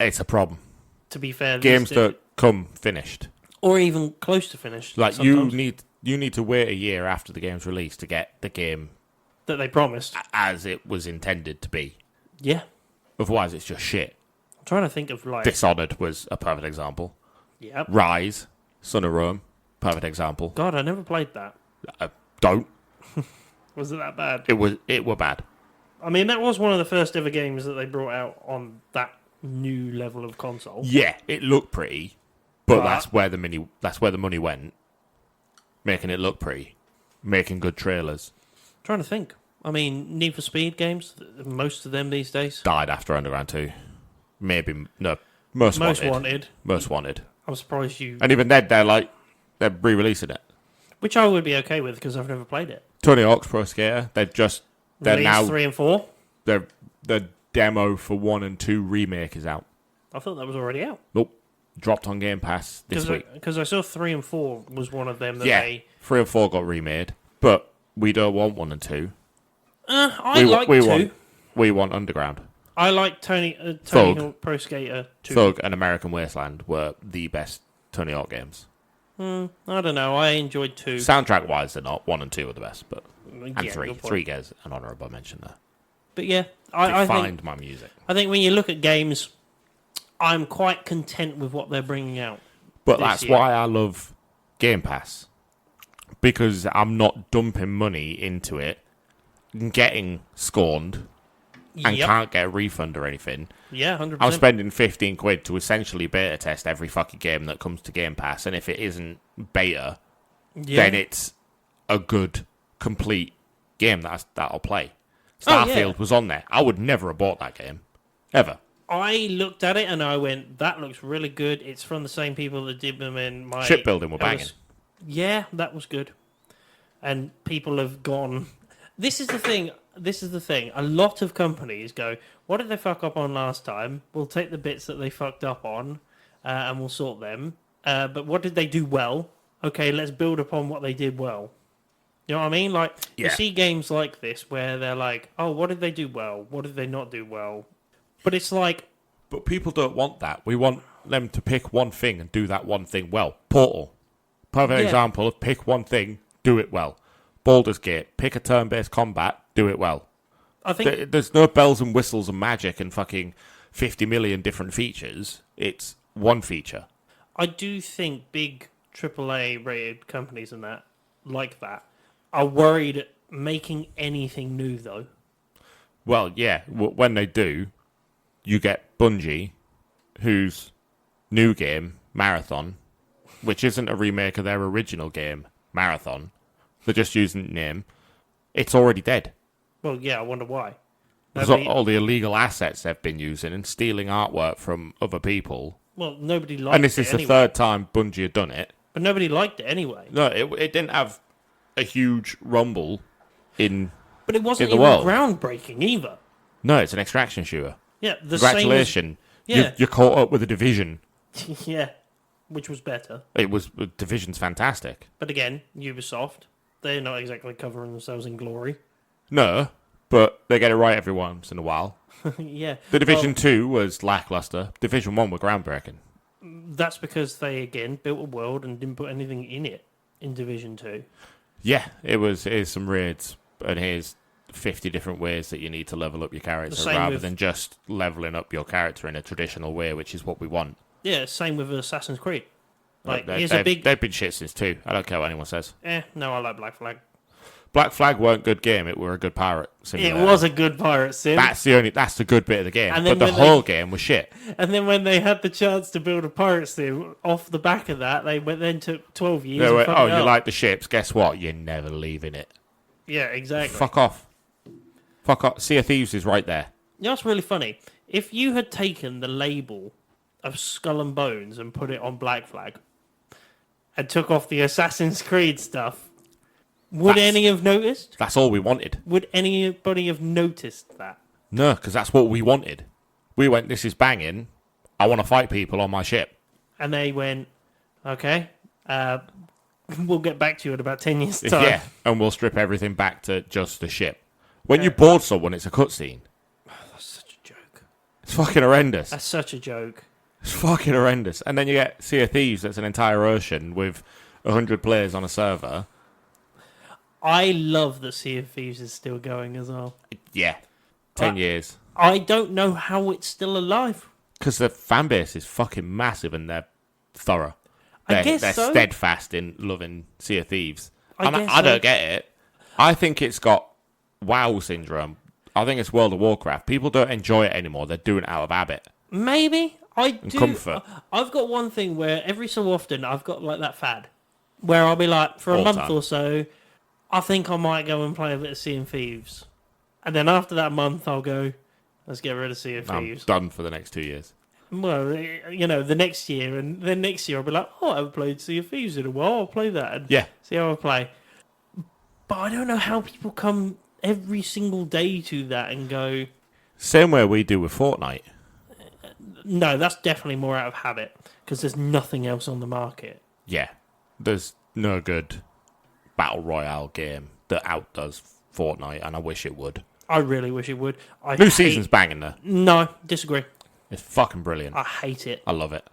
It's a problem. To be fair, Games don't come finished. or even close to finished. Like, sometimes, you need to wait a year after the game's released to get the game that they promised. as it was intended to be. Yeah, Otherwise, it's just shit. I'm trying to think of like. Dishonored was a perfect example. Yeah. Rise, Son of Rome, perfect example. God, I never played that. Don't. Was it that bad? It were bad. I mean, that was one of the first ever games that they brought out on that new level of console. Yeah, it looked pretty, but Right. that's where the money went. Making it look pretty, making good trailers. Trying to think. I mean, Need for Speed games, most of them these days. Died after Underground 2. Maybe no, most wanted. Most wanted. I'm surprised you. And even then, they're re-releasing it. Which I would be okay with because I've never played it. Tony Hawk's Pro Skater. They're Release now 3 and 4. the demo for 1 and 2 remake is out. I thought that was already out. Nope, dropped on Game Pass this week. Because I saw 3 and 4 was one of them that Yeah, they. 3 and 4 got remade, but we don't want 1 and 2. I like 2. We want Underground. I like Tony Thug. Hawk Pro Skater 2. Thug and American Wasteland were the best Tony Hawk games. I don't know. I enjoyed 2. Soundtrack wise, they're not. 1 and 2 are the best, but and Yeah, 3. good point. 3 gets an honourable mention there. But yeah, I think My music. I think when you look at games, I'm quite content with what they're bringing out. But this that's year. why I love Game Pass. Because I'm not dumping money into it, getting scorned, and Yep. can't get a refund or anything. Yeah, 100%. I'm spending 15 quid to essentially beta test every fucking game that comes to Game Pass, and if it isn't beta, Yeah. then it's a good, complete game that I'll play. Oh, yeah. Starfield was on there. I would never have bought that game. Ever. I looked at it and I went, that looks really good. It's from the same people that did them in my... Shipbuilding were banging. Yeah, that was good. And people have gone... This is the thing. A lot of companies go, what did they fuck up on last time? We'll take the bits that they fucked up on and we'll sort them. But what did they do well? Okay, let's build upon what they did well. You know what I mean? Like, you Yeah. see games like this where they're like, oh, what did they do well? What did they not do well? But it's like... But people don't want that. We want them to pick one thing and do that one thing well. Portal. Perfect Yeah. example of pick one thing, do it well. Baldur's Gate. Pick a turn-based combat, do it well. I think... There's no bells and whistles and magic and fucking 50 million different features. It's one feature. I do think big AAA rated companies and that, like that, are worried making anything new, though. Well, yeah, when they do, you get Bungie, whose new game, Marathon, which isn't a remake of their original game, Marathon. They're just using the name. It's already dead. Well, yeah, I wonder why. Because Nobody, all the illegal assets they've been using and stealing artwork from other people. well, nobody liked And this it is the anyway. third time Bungie had done it. But nobody liked it anyway. No, it didn't have a huge rumble But it wasn't in the even world. groundbreaking either. No, it's an extraction shooter. Yeah, the Congratulations. same as, You're caught up with the Division. yeah, which was better. Division's fantastic. But again, Ubisoft, they're not exactly covering themselves in glory. No, but they get it right every once in a while. Yeah. The Division 2 was lackluster. Division 1 were groundbreaking. That's because they, again, built a world and didn't put anything in it in Division 2. Yeah, here's some raids, and here's 50 different ways that you need to level up your character rather than just leveling up your character in a traditional way, which is what we want. Yeah, same with Assassin's Creed. Like, They've been shit since 2. I don't care what anyone says. No, I like Black Flag. Black Flag weren't a good game. It were a good pirate simulator. It was a good pirate sim. That's the good bit of the game. And But then the whole game was shit. And then when they had the chance to build a pirate sim off the back of that, they then took 12 years. They went, and fucked it you up. like the ships? Guess what? You're never leaving it. Yeah, exactly. Fuck off. Fuck off. Sea of Thieves is right there. You know what's really funny? If you had taken the label of Skull and Bones and put it on Black Flag and took off the Assassin's Creed stuff, would any have noticed? That's all we wanted. Would anybody have noticed that? No, because that's what we wanted. We went, this is banging. I want to fight people on my ship. And they went, okay, we'll get back to you in about 10 years' time. Yeah, and we'll strip everything back to just the ship. When you board someone, it's a cutscene. That's such a joke. It's fucking horrendous. That's such a joke. It's fucking horrendous. And then you get Sea of Thieves, that's an entire ocean with 100 players on a server. I love that Sea of Thieves is still going as well. Yeah, 10 years. I don't know how it's still alive. Because the fan base is fucking massive and they're thorough. I guess they're so. steadfast in loving Sea of Thieves. I And guess I so. don't get it. I think it's got WoW syndrome. I think it's World of Warcraft. People don't enjoy it anymore. They're doing it out of habit. Maybe. I do. Comfort. I've got one thing where every so often I've got like that fad where I'll be like, for a All month time. or so, I think I might go and play a bit of Sea of Thieves. And then after that month, I'll go, let's get rid of Sea of I'm Thieves. done for the next 2 years. Well, you know, the next year, and then next year I'll be like, oh, I haven't played Sea of Thieves in a while. I'll play that and Yeah. see how I play. But I don't know how people come every single day to that and go, Same way we do with Fortnite. no, that's definitely more out of habit because there's nothing else on the market. Yeah. There's no good Battle Royale game that outdoes Fortnite, and I wish it would. I really wish it would. New season's banging, though. No, disagree. It's fucking brilliant. I hate it. I love it.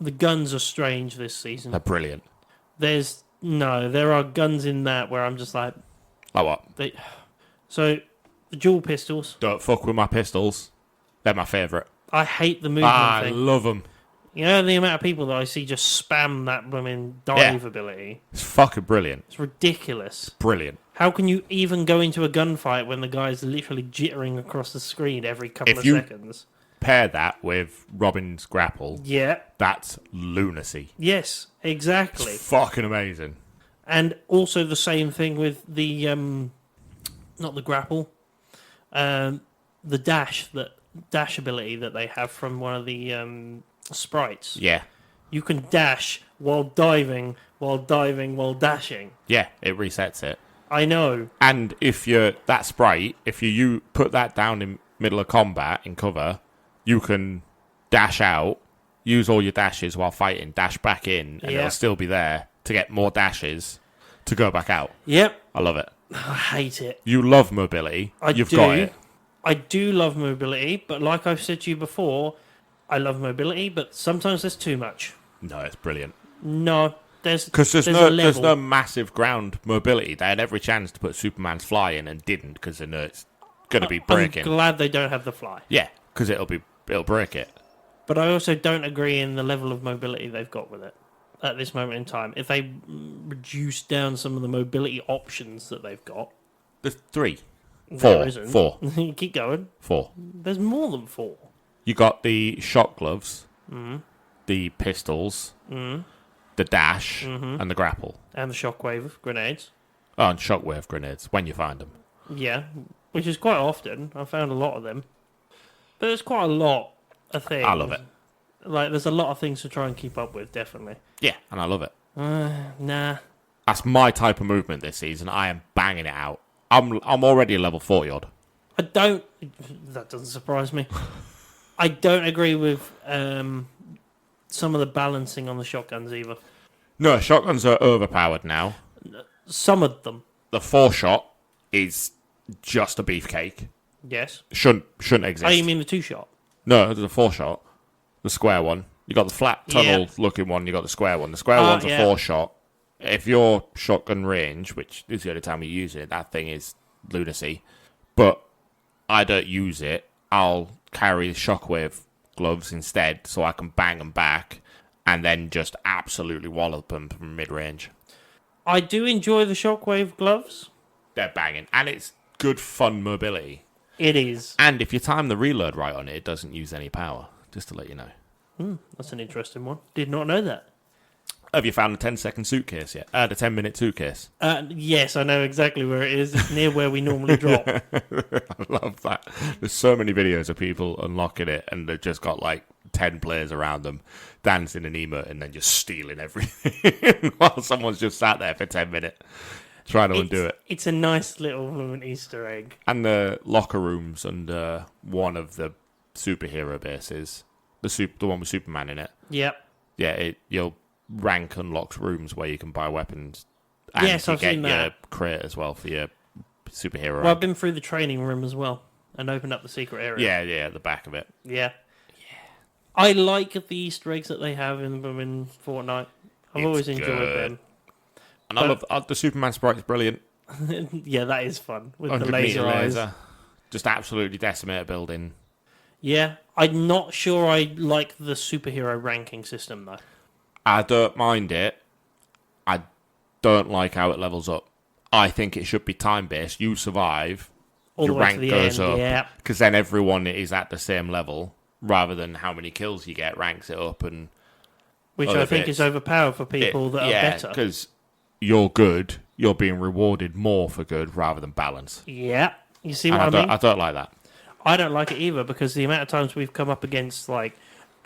The guns are strange this season. They're brilliant. There are guns in that where I'm just like, Like what? so the dual pistols. Don't fuck with my pistols. They're my favourite. I hate the movement I thing. love them. You know the amount of people that I see just spam that blooming dive Yeah. ability. It's fucking brilliant. It's ridiculous. Brilliant. How can you even go into a gunfight when the guy's literally jittering across the screen every couple of you- seconds? Pair that with Robin's grapple. Yeah. That's lunacy. Yes, exactly. It's fucking amazing. And also the same thing with the not the grapple, the dash ability that they have from one of the sprites. Yeah. You can dash while diving, while dashing. Yeah, it resets it. I know. And if you're that sprite, if you put that down in middle of combat in cover, you can dash out, use all your dashes while fighting, dash back in, and Yeah. it'll still be there to get more dashes to go back out. Yep. I love it. I hate it. You love mobility. You've do. got it. I do love mobility, but like I've said to you before, I love mobility, but sometimes there's too much. No, it's brilliant. No, Because there's a no level. massive ground mobility. They had every chance to put Superman's fly in and didn't because they know it's going to be breaking. I'm glad they don't have the fly. Yeah, because it'll break it. But I also don't agree in the level of mobility they've got with it at this moment in time. If they reduce down some of the mobility options that they've got, There's 3. there 4. isn't. 4. You keep going. 4. There's more than 4. You got the shock gloves, the pistols, the dash, and the grapple. And the shockwave grenades. Oh, and shockwave grenades, when you find them. Yeah, which is quite often. I found a lot of them. But there's quite a lot of things. I love it. Like, there's a lot of things to try and keep up with, definitely. Yeah, and I love it. Nah. That's my type of movement this season. I am banging it out. I'm already level 40 odd. I don't. That doesn't surprise me. I don't agree with some of the balancing on the shotguns either. No, shotguns are overpowered now. Some of them, The 4-shot is just a beefcake. yes. Shouldn't exist. Oh, you mean the 2-shot? No, there's a 4-shot. The square one. You got the flat tunnel-looking one. You got the square one. The square one's a 4-shot. If you're shotgun range, which is the only time you use it, that thing is lunacy. But I don't use it. I'll carry shockwave gloves instead, so I can bang them back, and then just absolutely wallop them from mid-range. I do enjoy the shockwave gloves. They're banging, and it's good fun mobility. It is. And if you time the reload right on it, it doesn't use any power. Just to let you know. That's an interesting one. Did not know that. Have you found the 10-second suitcase yet? The 10-minute suitcase. Yes, I know exactly where it is. It's near where we normally drop. I love that. There's so many videos of people unlocking it, and they've just got like 10 players around them dancing and emoting and then just stealing everything while someone's just sat there for 10 minutes trying to undo it. It's a nice little Easter egg. And the locker rooms under one of the superhero bases, the one with Superman in it. Yep. Yeah, you'll rank unlocks rooms where you can buy weapons. And Yes, I've seen your that. crate as well for your superhero. Well, I've been through the training room as well and opened up the secret area. Yeah, the back of it. Yeah. I like the Easter eggs that they have in Fortnite. I've always enjoyed good. them. And I love the Superman sprite is brilliant. Yeah, that is fun with the 100 laser meter eyes. laser. Just absolutely decimate a building. Yeah, I'm not sure I like the superhero ranking system though. I don't mind it. I don't like how it levels up. I think it should be time based. You survive, All your the way rank to the goes end, up, yeah. because then everyone is at the same level, rather than how many kills you get ranks it up, and Which other I think bits. is overpowered for people that are better. because you're good, you're being rewarded more for good rather than balance. Yeah, you see And what I mean? I don't like that. I don't like it either because the amount of times we've come up against like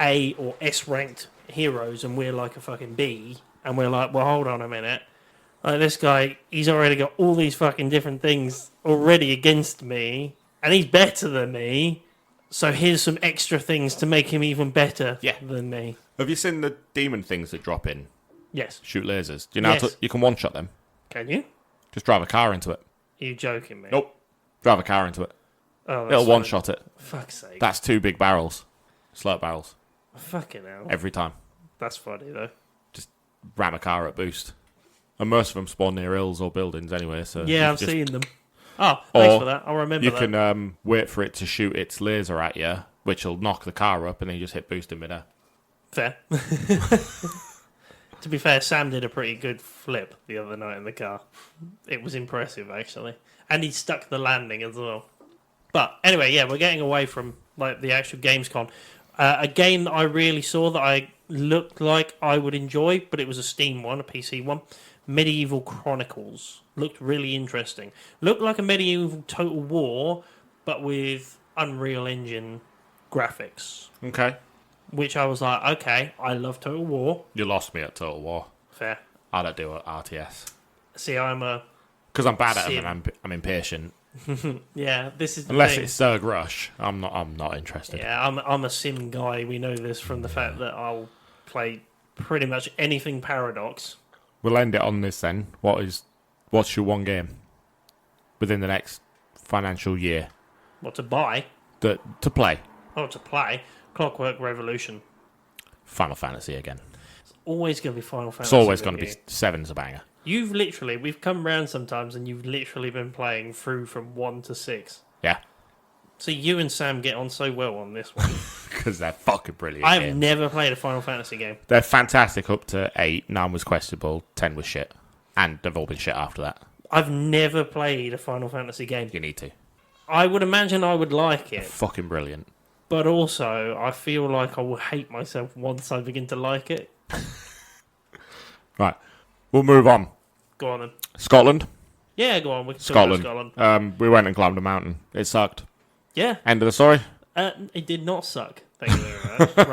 A or S ranked heroes and we're like a fucking B and we're like, well, hold on a minute. This guy, he's already got all these fucking different things already against me and he's better than me. So here's some extra things to make him even better than me. Have you seen the demon things that drop in? Yes. Shoot lasers. Do you know how Yes. you can one-shot them? Can you? Just drive a car into it. Are you joking me? Nope. Drive a car into it. Oh, that's It'll funny. one-shot it. Fuck's sake. That's 2 big barrels. Slurp barrels. Fucking hell. Every time. That's funny though. Just ram a car at boost. And most of them spawn near hills or buildings anyway, so... Yeah, you I've just- seen them. Oh, thanks Or for that. I'll remember You that. can wait for it to shoot its laser at you, which will knock the car up, and then you just hit boost in midair. Fair. To be fair, Sam did a pretty good flip the other night in the car. It was impressive, actually. And he stuck the landing as well. But anyway, yeah, we're getting away from like the actual Gamescom. A game that I really saw that I looked like I would enjoy, but it was a Steam one, a PC one. Medieval Chronicles. Looked really interesting. Looked like a medieval Total War, but with Unreal Engine graphics. Okay. Which I was like, okay, I love Total War. You lost me at Total War. Fair. I don't do RTS. See, I'm a... Because I'm bad at them Sim. and I'm impatient. Yeah, this is the Unless thing. it's Zerg Rush, I'm not interested. Yeah, I'm a sim guy. We know this from the fact that I'll play pretty much anything Paradox. We'll end it on this then. What's your one game within the next financial year What to buy? to play? Oh, to play. Clockwork Revolution. Final Fantasy again. It's always going to be Final Fantasy. It's always with going to be you. 7's a banger. We've come round sometimes and you've literally been playing through from 1 to 6. Yeah, So you and Sam get on so well on this one. because they're fucking brilliant. I've games. never played a Final Fantasy game. They're fantastic up to 8. 9 was questionable. 10 was shit. And they've all been shit after that. I've never played a Final Fantasy game. You need to. I would imagine I would like it. Fucking brilliant. But also, I feel like I will hate myself once I begin to like it. Right. We'll move on. Go on then. Scotland. Yeah, go on. We can talk about Scotland. Scotland. We went and climbed a mountain. It sucked. Yeah, End of the story. it did not suck. Thank you very much.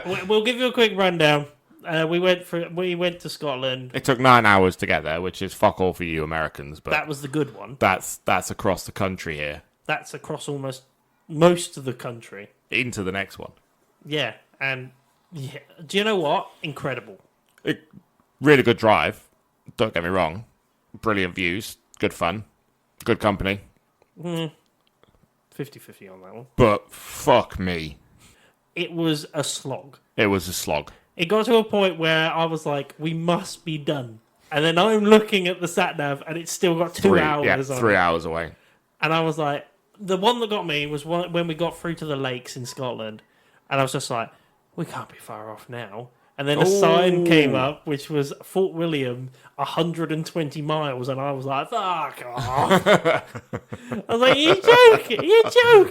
Right. We'll give you a quick rundown. We went to Scotland. It took 9 hours to get there, which is fuck all for you Americans, but That was the good one. that's across the country here. That's across almost most of the country. Into the next one. Yeah, and do you know what? Incredible. Really good drive. Don't get me wrong. Brilliant views. Good fun. Good company. 50-50 on that one. But fuck me. It was a slog. It was a slog. It got to a point where I was like, we must be done. And then I'm looking at the sat-nav and it's still got 2 hours on 3 it. hours away. And I was like, the one that got me was when we got through to the lakes in Scotland. And I was just like, we can't be far off now. And then a sign came up, which was Fort William, 120 miles. And I was like, fuck off. I was like, you're joking.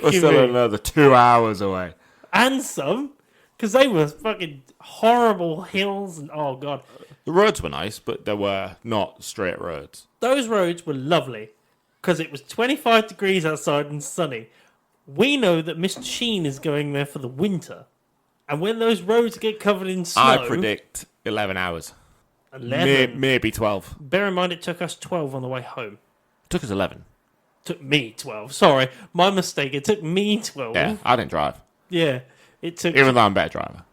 We're still me. another 2 hours away. And some, because they were fucking horrible hills. And oh, God. The roads were nice, but they were not straight roads. Those roads were lovely because it was 25 degrees outside and sunny. We know that Mr. Sheen is going there for the winter. And when those roads get covered in snow... I predict 11 hours. 11. Maybe 12. Bear in mind it took us 12 on the way home. Took us 11. Took me 12. Sorry, my mistake. It took me 12. Yeah, I didn't drive. Yeah, it took... Even though I'm a better driver.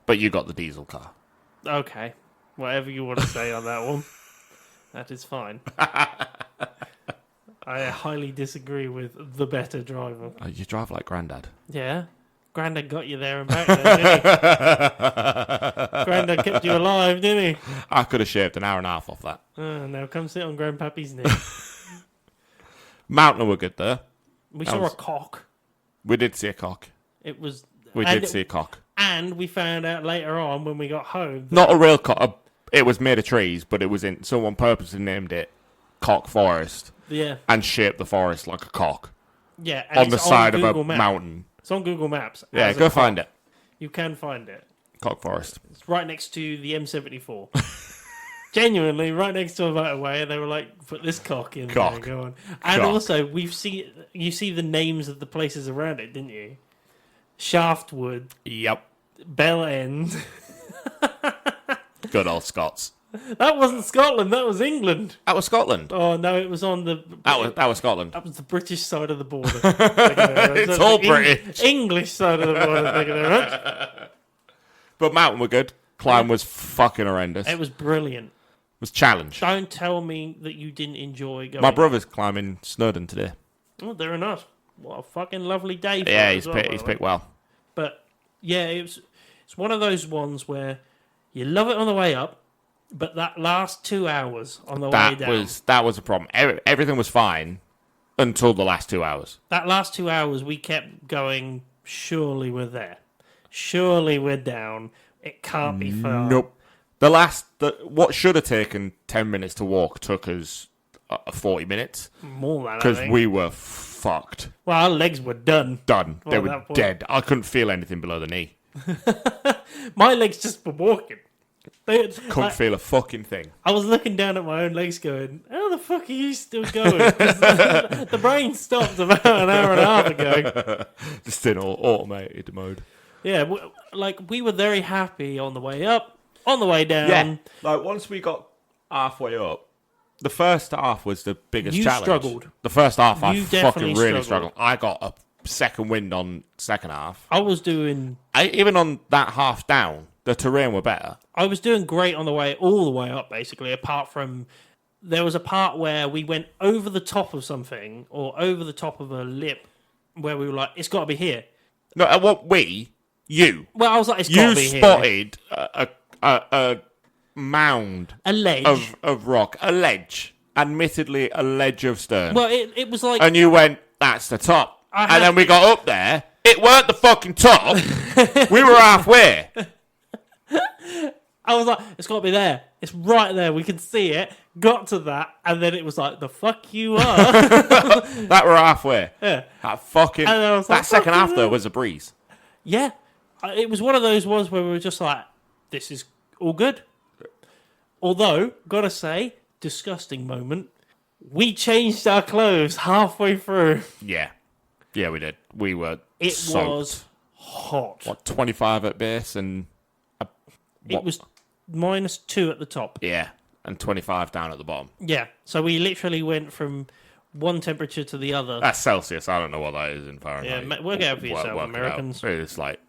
But you got the diesel car. Okay, whatever you want to say on that one. That is fine. I highly disagree with the better driver. Oh, you drive like Grandad. Yeah. Grandad got you there and back then, didn't he? Grandad kept you alive, didn't he? I could have shaved an hour and a half off that. Now come sit on Grandpappy's knee. Mountain were good there. We saw a cock. We did see a cock. It was... We did see a cock. And we found out later on when we got home... Not a real cock. It was made of trees, but it was in... Someone purposely named it Cock Forest. Yeah. And shaped the forest like a cock. Yeah. And On the side of a Google Maps. mountain. It's on Google Maps. Yeah, go find it. You can find it. Cock Forest. It's right next to the M74. Genuinely, right next to a motorway, and they were like, put this cock in there and go on. And also, you see the names of the places around it, didn't you? Shaftwood. Yep. Bell End. Good old Scots. That wasn't Scotland, that was England. That was Scotland. Oh, no, it was on the... That was Scotland. That was the British side of the border. It's all British. English side of the border, thank you very much. But mountain were good. Climb was fucking horrendous. It was brilliant. It was challenge. Don't tell me that you didn't enjoy going. My brother's climbing Snowdon today. Oh, there or not. What a fucking lovely day for Yeah, it he's as well, picked, well. But, yeah, it's one of those ones where you love it on the way up, but that last 2 hours on the way down... That was a problem. Everything was fine until the last 2 hours. That last 2 hours, we kept going, surely we're there. Surely we're down. It can't be far. Nope. What should have taken 10 minutes to walk took us 40 minutes. More than that, because we were fucked. Well, our legs were done. Done. They were dead. I couldn't feel anything below the knee. My legs just were walking. Couldn't feel a fucking thing. I was looking down at my own legs going, how the fuck are you still going? The brain stopped about an hour and a half ago. Just in automated mode. Yeah, we were very happy on the way up, on the way down. Yeah, like once we got halfway up, the first half was the biggest challenge. You struggled. The first half, I You fucking definitely really struggled. struggled. I got a second wind on second half. I was doing... Even on that half down, the terrain were better. I was doing great on the way, all the way up, basically, apart from... There was a part where we went over the top of something, or over the top of a lip, where we were like, it's got to be here. No, you. Well, I was like, it's got to be You here. spotted a mound A ledge. of rock, a ledge. Admittedly, a ledge of stone. Well, it was like... And you went, that's the top. And then we got up there. It weren't the fucking top. We were halfway. I was like, it's got to be there. It's right there. We can see it. Got to that. And then it was like, the fuck you are. That were halfway. Yeah. That fucking... And I was like, that second fuck half, you. though, was a breeze. Yeah. It was one of those ones where we were just like, this is all good. Although, gotta say, disgusting moment. We changed our clothes halfway through. Yeah. Yeah, we did. We were It soaked. was hot. What, 25 at base and It was -2 at the top. Yeah, and 25 down at the bottom. Yeah, so we literally went from one temperature to the other. That's Celsius. I don't know what that is in Fahrenheit. Yeah, work it out for yourself, Work it out. Americans. It's like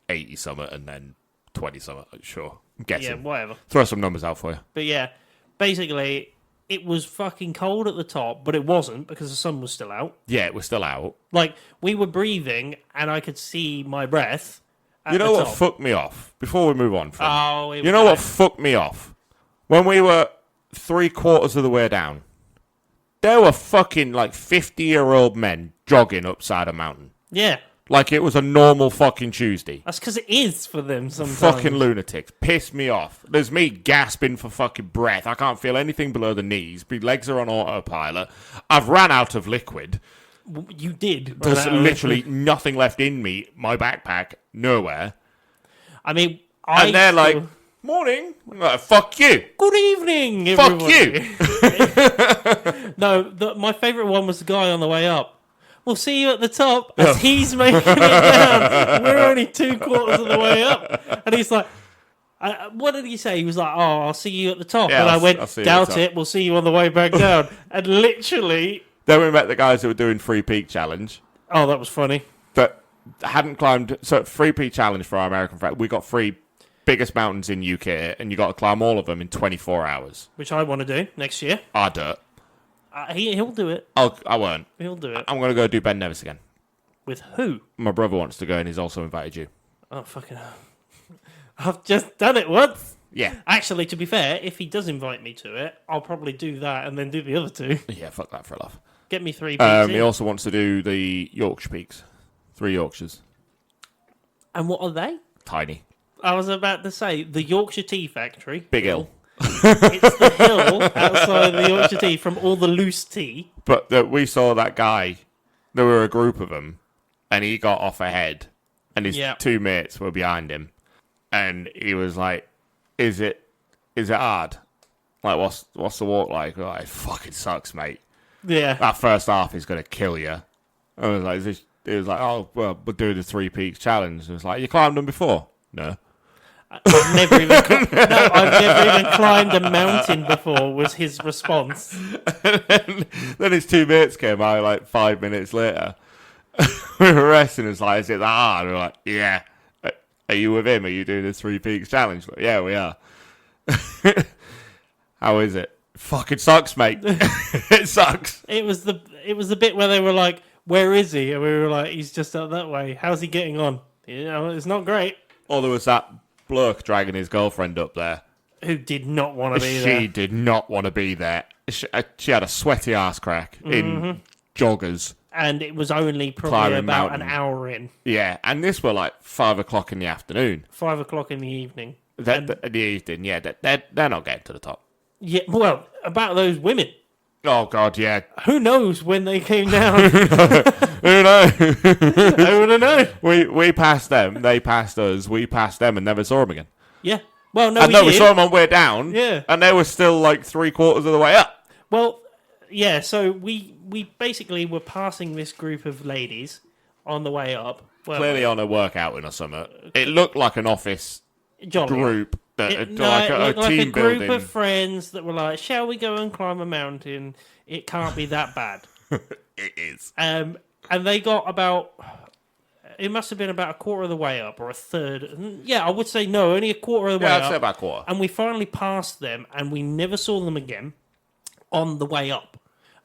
80 something and then 20 something. Sure, I'm guessing. Yeah, whatever. Throw some numbers out for you. But yeah, basically, it was fucking cold at the top, but it wasn't because the sun was still out. Yeah, it was still out. Like, we were breathing, and I could see my breath. You know what fucked me off? Before we move on from you know what fucked me off? When we were 3/4 of the way down, there were fucking like 50-year-old men jogging upside a mountain. Yeah. Like it was a normal fucking Tuesday. That's because it is for them sometimes. Fucking lunatics. Pissed me off. There's me gasping for fucking breath. I can't feel anything below the knees. My legs are on autopilot. I've ran out of liquid. You did. There's literally nothing left in me. My backpack, nowhere. I mean, and they're like, morning. I'm like, fuck you. Good evening, everybody. Fuck you. No, my favourite one was the guy on the way up. We'll see you at the top as he's making it down. We're only 2/4 of the way up. And he's like, what did he say? He was like, oh, I'll see you at the top. Yeah, and I went, doubt it, we'll see you on the way back down. And literally... Then we met the guys who were doing Free Peak Challenge. Oh, that was funny. But hadn't climbed... So Free Peak Challenge for our American friend, we got 3 biggest mountains in UK, and you got to climb all of them in 24 hours. Which I want to do next year. I do it. He'll do it. I won't. He'll do it. I'm going to go do Ben Nevis again. With who? My brother wants to go, and he's also invited you. Oh, fucking hell. I've just done it once. Yeah. Actually, to be fair, if he does invite me to it, I'll probably do that and then do the other 2. Yeah, fuck that for a laugh. Get me 3 peaks He also wants to do the Yorkshire Peaks. 3 Yorkshires. And what are they? Tiny. I was about to say, the Yorkshire Tea Factory. Big hill. It's the hill outside the Yorkshire Tea from all the loose tea. But we saw that guy. There were a group of them, and he got off ahead, and his 2 mates were behind him, and he was like, "Is it hard? Like, what's the walk like?" We're like, "It fucking sucks, mate. Yeah, that first half is gonna kill you." I was like, "It was like, oh well, we're doing the 3 Peaks challenge." And it was like, "You climbed them before?" No. I've never even climbed a mountain before, was his response. Then his 2 mates came out like 5 minutes later. We were resting. It's like, "Is it that hard?" We were like, "Yeah." "Are you with him? Are you doing the 3 Peaks challenge?" Like, "Yeah, we are." How is it? Fucking sucks, mate. It sucks. It was the bit where they were like, "Where is he?" And we were like, "He's just out that way. How's he getting on?" You know, it's not great. Or there was that bloke dragging his girlfriend up there. Who did not want to be there. She did not want to be there. She had a sweaty ass crack in joggers. And it was only probably about an hour in. Yeah, and this were like 5 o'clock in the afternoon. 5 o'clock in the evening. The evening, yeah. They're not getting to the top. Yeah, well, about those women. Oh, God, yeah. Who knows when they came down? Who knows? I wouldn't know. We passed them, they passed us, we passed them and never saw them again. Yeah. Well, no, we saw them on way down. Yeah. And they were still like 3/4 of the way up. Well, yeah, so we basically were passing this group of ladies on the way up. Clearly on a workout in or something. It looked like an office group. It team looked like a group building. of friends that were like, "Shall we go and climb a mountain? It can't be that bad." It is. And they got about... It must have been about a quarter of the way up, or a third. Yeah, I would say no, only a quarter of the way up. Yeah, I'd say about a quarter. And we finally passed them, and we never saw them again on the way up.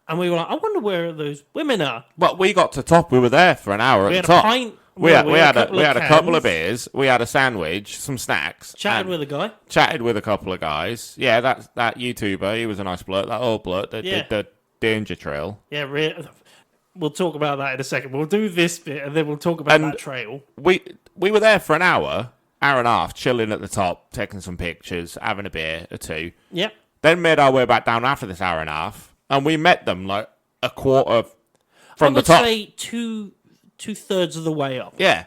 And we were like, I wonder where those women are. Well, we got to top. We were there for an hour at the top. We had a couple of beers. We had a sandwich, some snacks. Chatted with a guy. Chatted with a couple of guys. Yeah, that YouTuber. He was a nice bloke. That old bloke that did the danger trail. Yeah, we'll talk about that in a second. We'll do this bit, and then we'll talk about that trail. We were there for an hour and a half, chilling at the top, taking some pictures, having a beer or 2. Yep. Then made our way back down after this hour and a half, and we met them like a quarter from the top. I would say two-thirds of the way up. Yeah.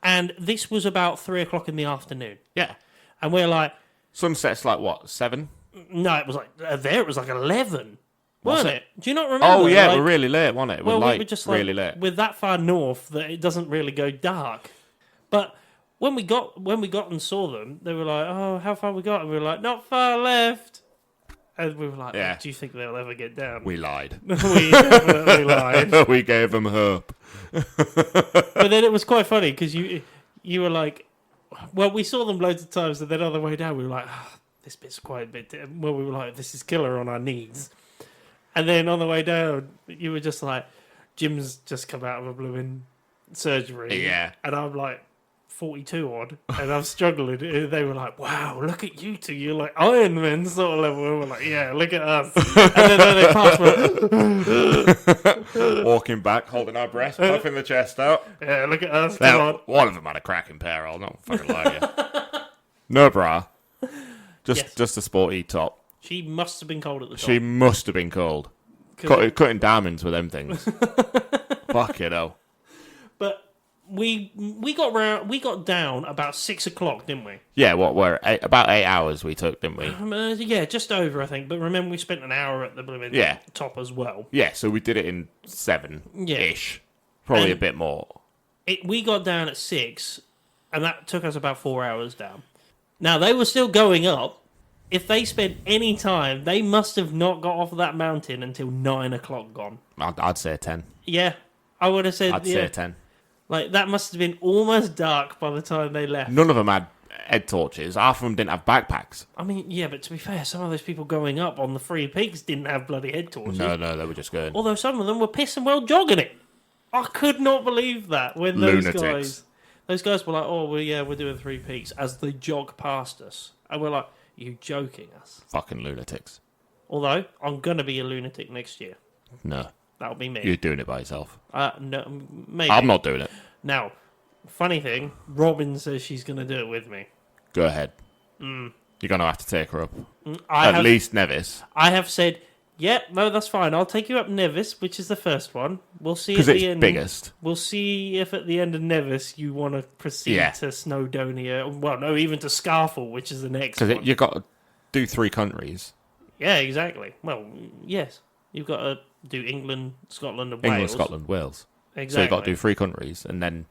And this was about 3 o'clock in the afternoon. Yeah. And we're like... Sunset's like, what, 7? No, it was like... There it was like 11. Wasn't it? Do you not remember? Oh, yeah, we're really late, wasn't it? We were just really late. We're that far north that it doesn't really go dark. But when we got and saw them, they were like, "Oh, how far we got?" And we were like, "Not far left." And we were like, Yeah. "Do you think they'll ever get down?" We lied. We definitely lied. We gave them hope. But then it was quite funny because you were like, well, we saw them loads of times, and then on the way down, we were like, this bit's quite a bit. Well, we were like, this is killer on our knees. And then on the way down, you were just like, Jim's just come out of a blooming surgery. Yeah. And I'm like, 42 odd, and I'm struggling. They were like, wow, look at you two. You're like Iron Man sort of level. And we're like, yeah, look at us. And then they passed. Walking back, holding our breath, puffing the chest out. Yeah, look at us. Come on. One of them had a cracking pair. I'll not fucking lie to you. No bra. Just a sporty top. She must have been cold at the top. She must have been cold. Cutting diamonds with them things. Fuck it, oh. But we got down about 6 o'clock, didn't we? Yeah, about 8 hours we took, didn't we? Yeah, just over, I think. But remember, we spent an hour at the blooming top as well. Yeah, so we did it in 7-ish. Yeah. Probably And a bit more. We got down at 6, and that took us about 4 hours down. Now, they were still going up. If they spent any time, they must have not got off of that mountain until 9 o'clock gone. I'd say 10. Yeah, I would have said... I'd say 10. Like, that must have been almost dark by the time they left. None of them had head torches. Half of them didn't have backpacks. I mean, yeah, but to be fair, some of those people going up on the 3 peaks didn't have bloody head torches. No, they were just going. Although some of them were pissing well jogging it. I could not believe that when Lunatics. those guys were like, "Oh, we're doing 3 peaks," as they jog past us, and we're like, "You joking us?" Fucking lunatics. Although I'm gonna be a lunatic next year. No. That'll be me. You're doing it by yourself. No, maybe. I'm not doing it. Now, funny thing, Robin says she's gonna do it with me. Go ahead. You're going to have to take her up. At least Nevis. I have said, "Yep, no, that's fine. I'll take you up Nevis, which is the first one. We'll see at Because the it's end. biggest. We'll see if at the end of Nevis you want to proceed to Snowdonia. Well, no, even to Scarfell, which is the next one. Because you've got to do 3 countries. Yeah, exactly. Well, yes. You've got to do England, Scotland, and Wales. England, Scotland, Wales. Exactly. So you've got to do 3 countries, and then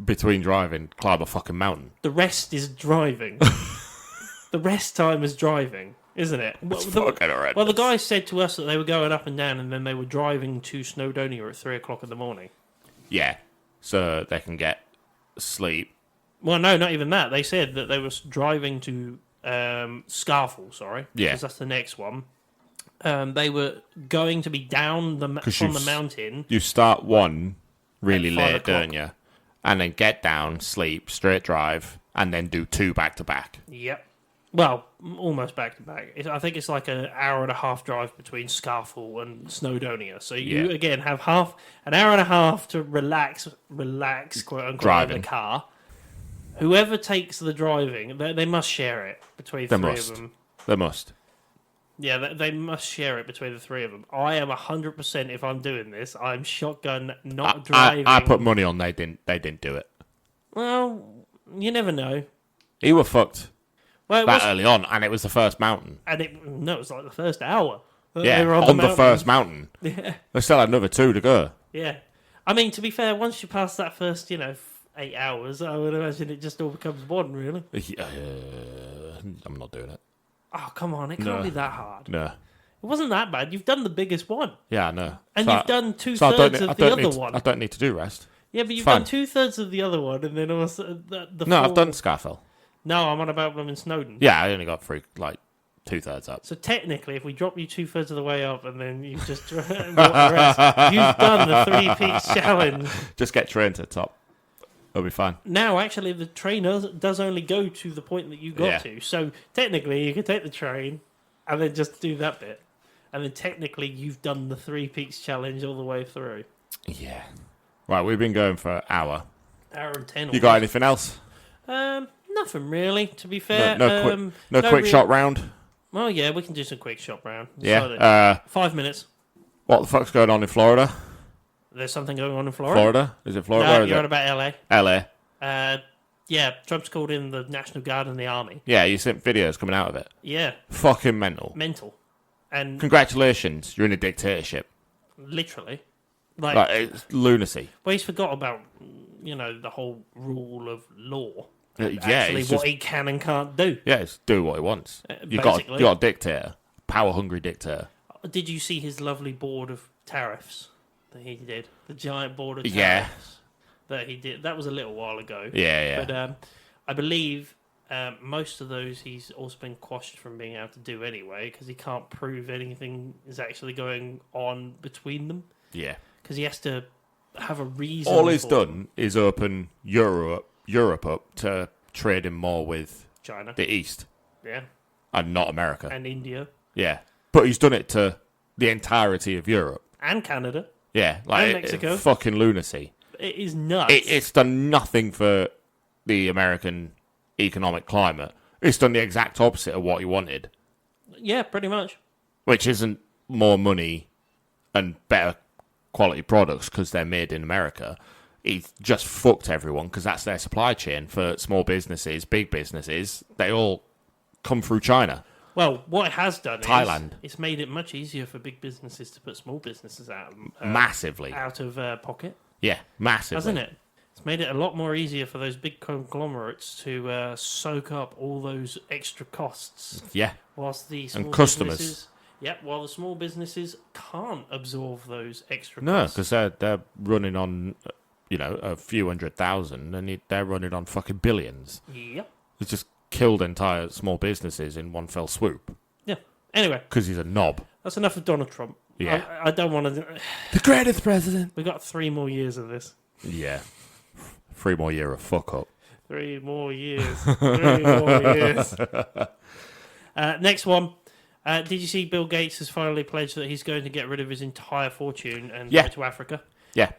between driving, climb a fucking mountain. The rest is driving. The rest time is driving, isn't it? It's fucking horrendous. Well, the guys said to us that they were going up and down, and then they were driving to Snowdonia at 3 o'clock in the morning. Yeah, so they can get sleep. Well, no, not even that. They said that they were driving to Scarfell, sorry. Yeah. Because that's the next one. They were going to be down from the mountain. You start one really At 5 late, o'clock. don't you? And then get down, sleep, straight drive, and then do 2 back-to-back. Yep. Well, almost back to back. I think it's like an hour and a half drive between Scarfell and Snowdonia. So you, again, have an hour and a half to relax, quote unquote, Driving. in the car. Whoever takes the driving, they must share it between They three must. of them. They must. Yeah, they must share it between the 3 of them. I am 100% if I'm doing this. I'm shotgun, not driving. I put money on they didn't do it. Well, you never know. He were fucked Well, it that was, early on, and it was the first mountain. and it was like the first hour. that Yeah, they were on the mountain. first mountain. Yeah. They still had another 2 to go. Yeah. I mean, to be fair, once you pass that first, 8 hours, I would imagine it just all becomes one, really. I'm not doing it. Oh, come on. It can't be that hard. No. It wasn't that bad. You've done the biggest one. Yeah, I know. And So you've done two-thirds I of the other one. I don't need to do rest. Yeah, but you've fine. done 2/3 of the other one, and then also the No, full... I've done Scarfell. No, I'm on about them in Snowdon. Yeah, I only got 2/3 up. So technically, if we drop you 2/3 of the way up, and then you just walk the rest, you've done the 3 peaks challenge. Just get train to the top. It'll be fine. Now, actually, the train does only go to the point that you got to. So technically, you can take the train and then just do that bit. And then technically, you've done the 3 peaks challenge all the way through. Yeah. Right, we've been going for an hour. Hour and 10. You got anything else? Nothing really, to be fair. No quick shot round? Well, yeah, we can do some quick shot round. Yeah. 5 minutes. What the fuck's going on in Florida? There's something going on in Florida. Florida? Is it Florida? No, Where is you're it? on about LA. LA. Yeah, Trump's called in the National Guard and the Army. Yeah, you sent videos coming out of it. Yeah, Fucking mental. mental. And Congratulations, you're in a dictatorship. literally. Like, it's lunacy. Well, he's forgot about the whole rule of law. Yeah, Actually, it's what just, he can and can't do. yeah, it's do what he wants. You Basically. got a dictator, power-hungry dictator. Did you see his lovely board of tariffs that he did? The giant board of Yeah. tariffs that he did. That was a little while ago. Yeah. But I believe most of those he's also been quashed from being able to do anyway because he can't prove anything is actually going on between them. Yeah. Because he has to have a reason. All he's done is open Europe up to trading more with China. the East Yeah. and not America. And India. Yeah. But he's done it to the entirety of Europe. And Canada. Yeah. And Mexico. Fucking lunacy. It is nuts. It's done nothing for the American economic climate. It's done the exact opposite of what he wanted, Yeah, pretty much. which isn't more money and better quality products because they're made in America. He's just fucked everyone because that's their supply chain for small businesses, big businesses. They all come through China. Well, what it has done Thailand. is it's made it much easier for big businesses to put small businesses out Massively. out of pocket, Yeah, massively. hasn't it? It's made it a lot more easier for those big conglomerates to soak up all those extra costs, Yeah. whilst the small customers. businesses, while the small businesses can't absorb those extra No, costs. because they're running on, a few 100,000 and they're running on fucking billions. Yep. It's just killed entire small businesses in one fell swoop Yeah. Anyway, because he's a knob. that's enough of Donald Trump. Yeah. I don't want to. The greatest president. We've got 3 more years of this. Yeah. 3 more year of fuck up. 3 more years. 3 more years. Next one. Did you see Bill Gates has finally pledged that he's going to get rid of his entire fortune and Yeah. go to Africa? Yeah.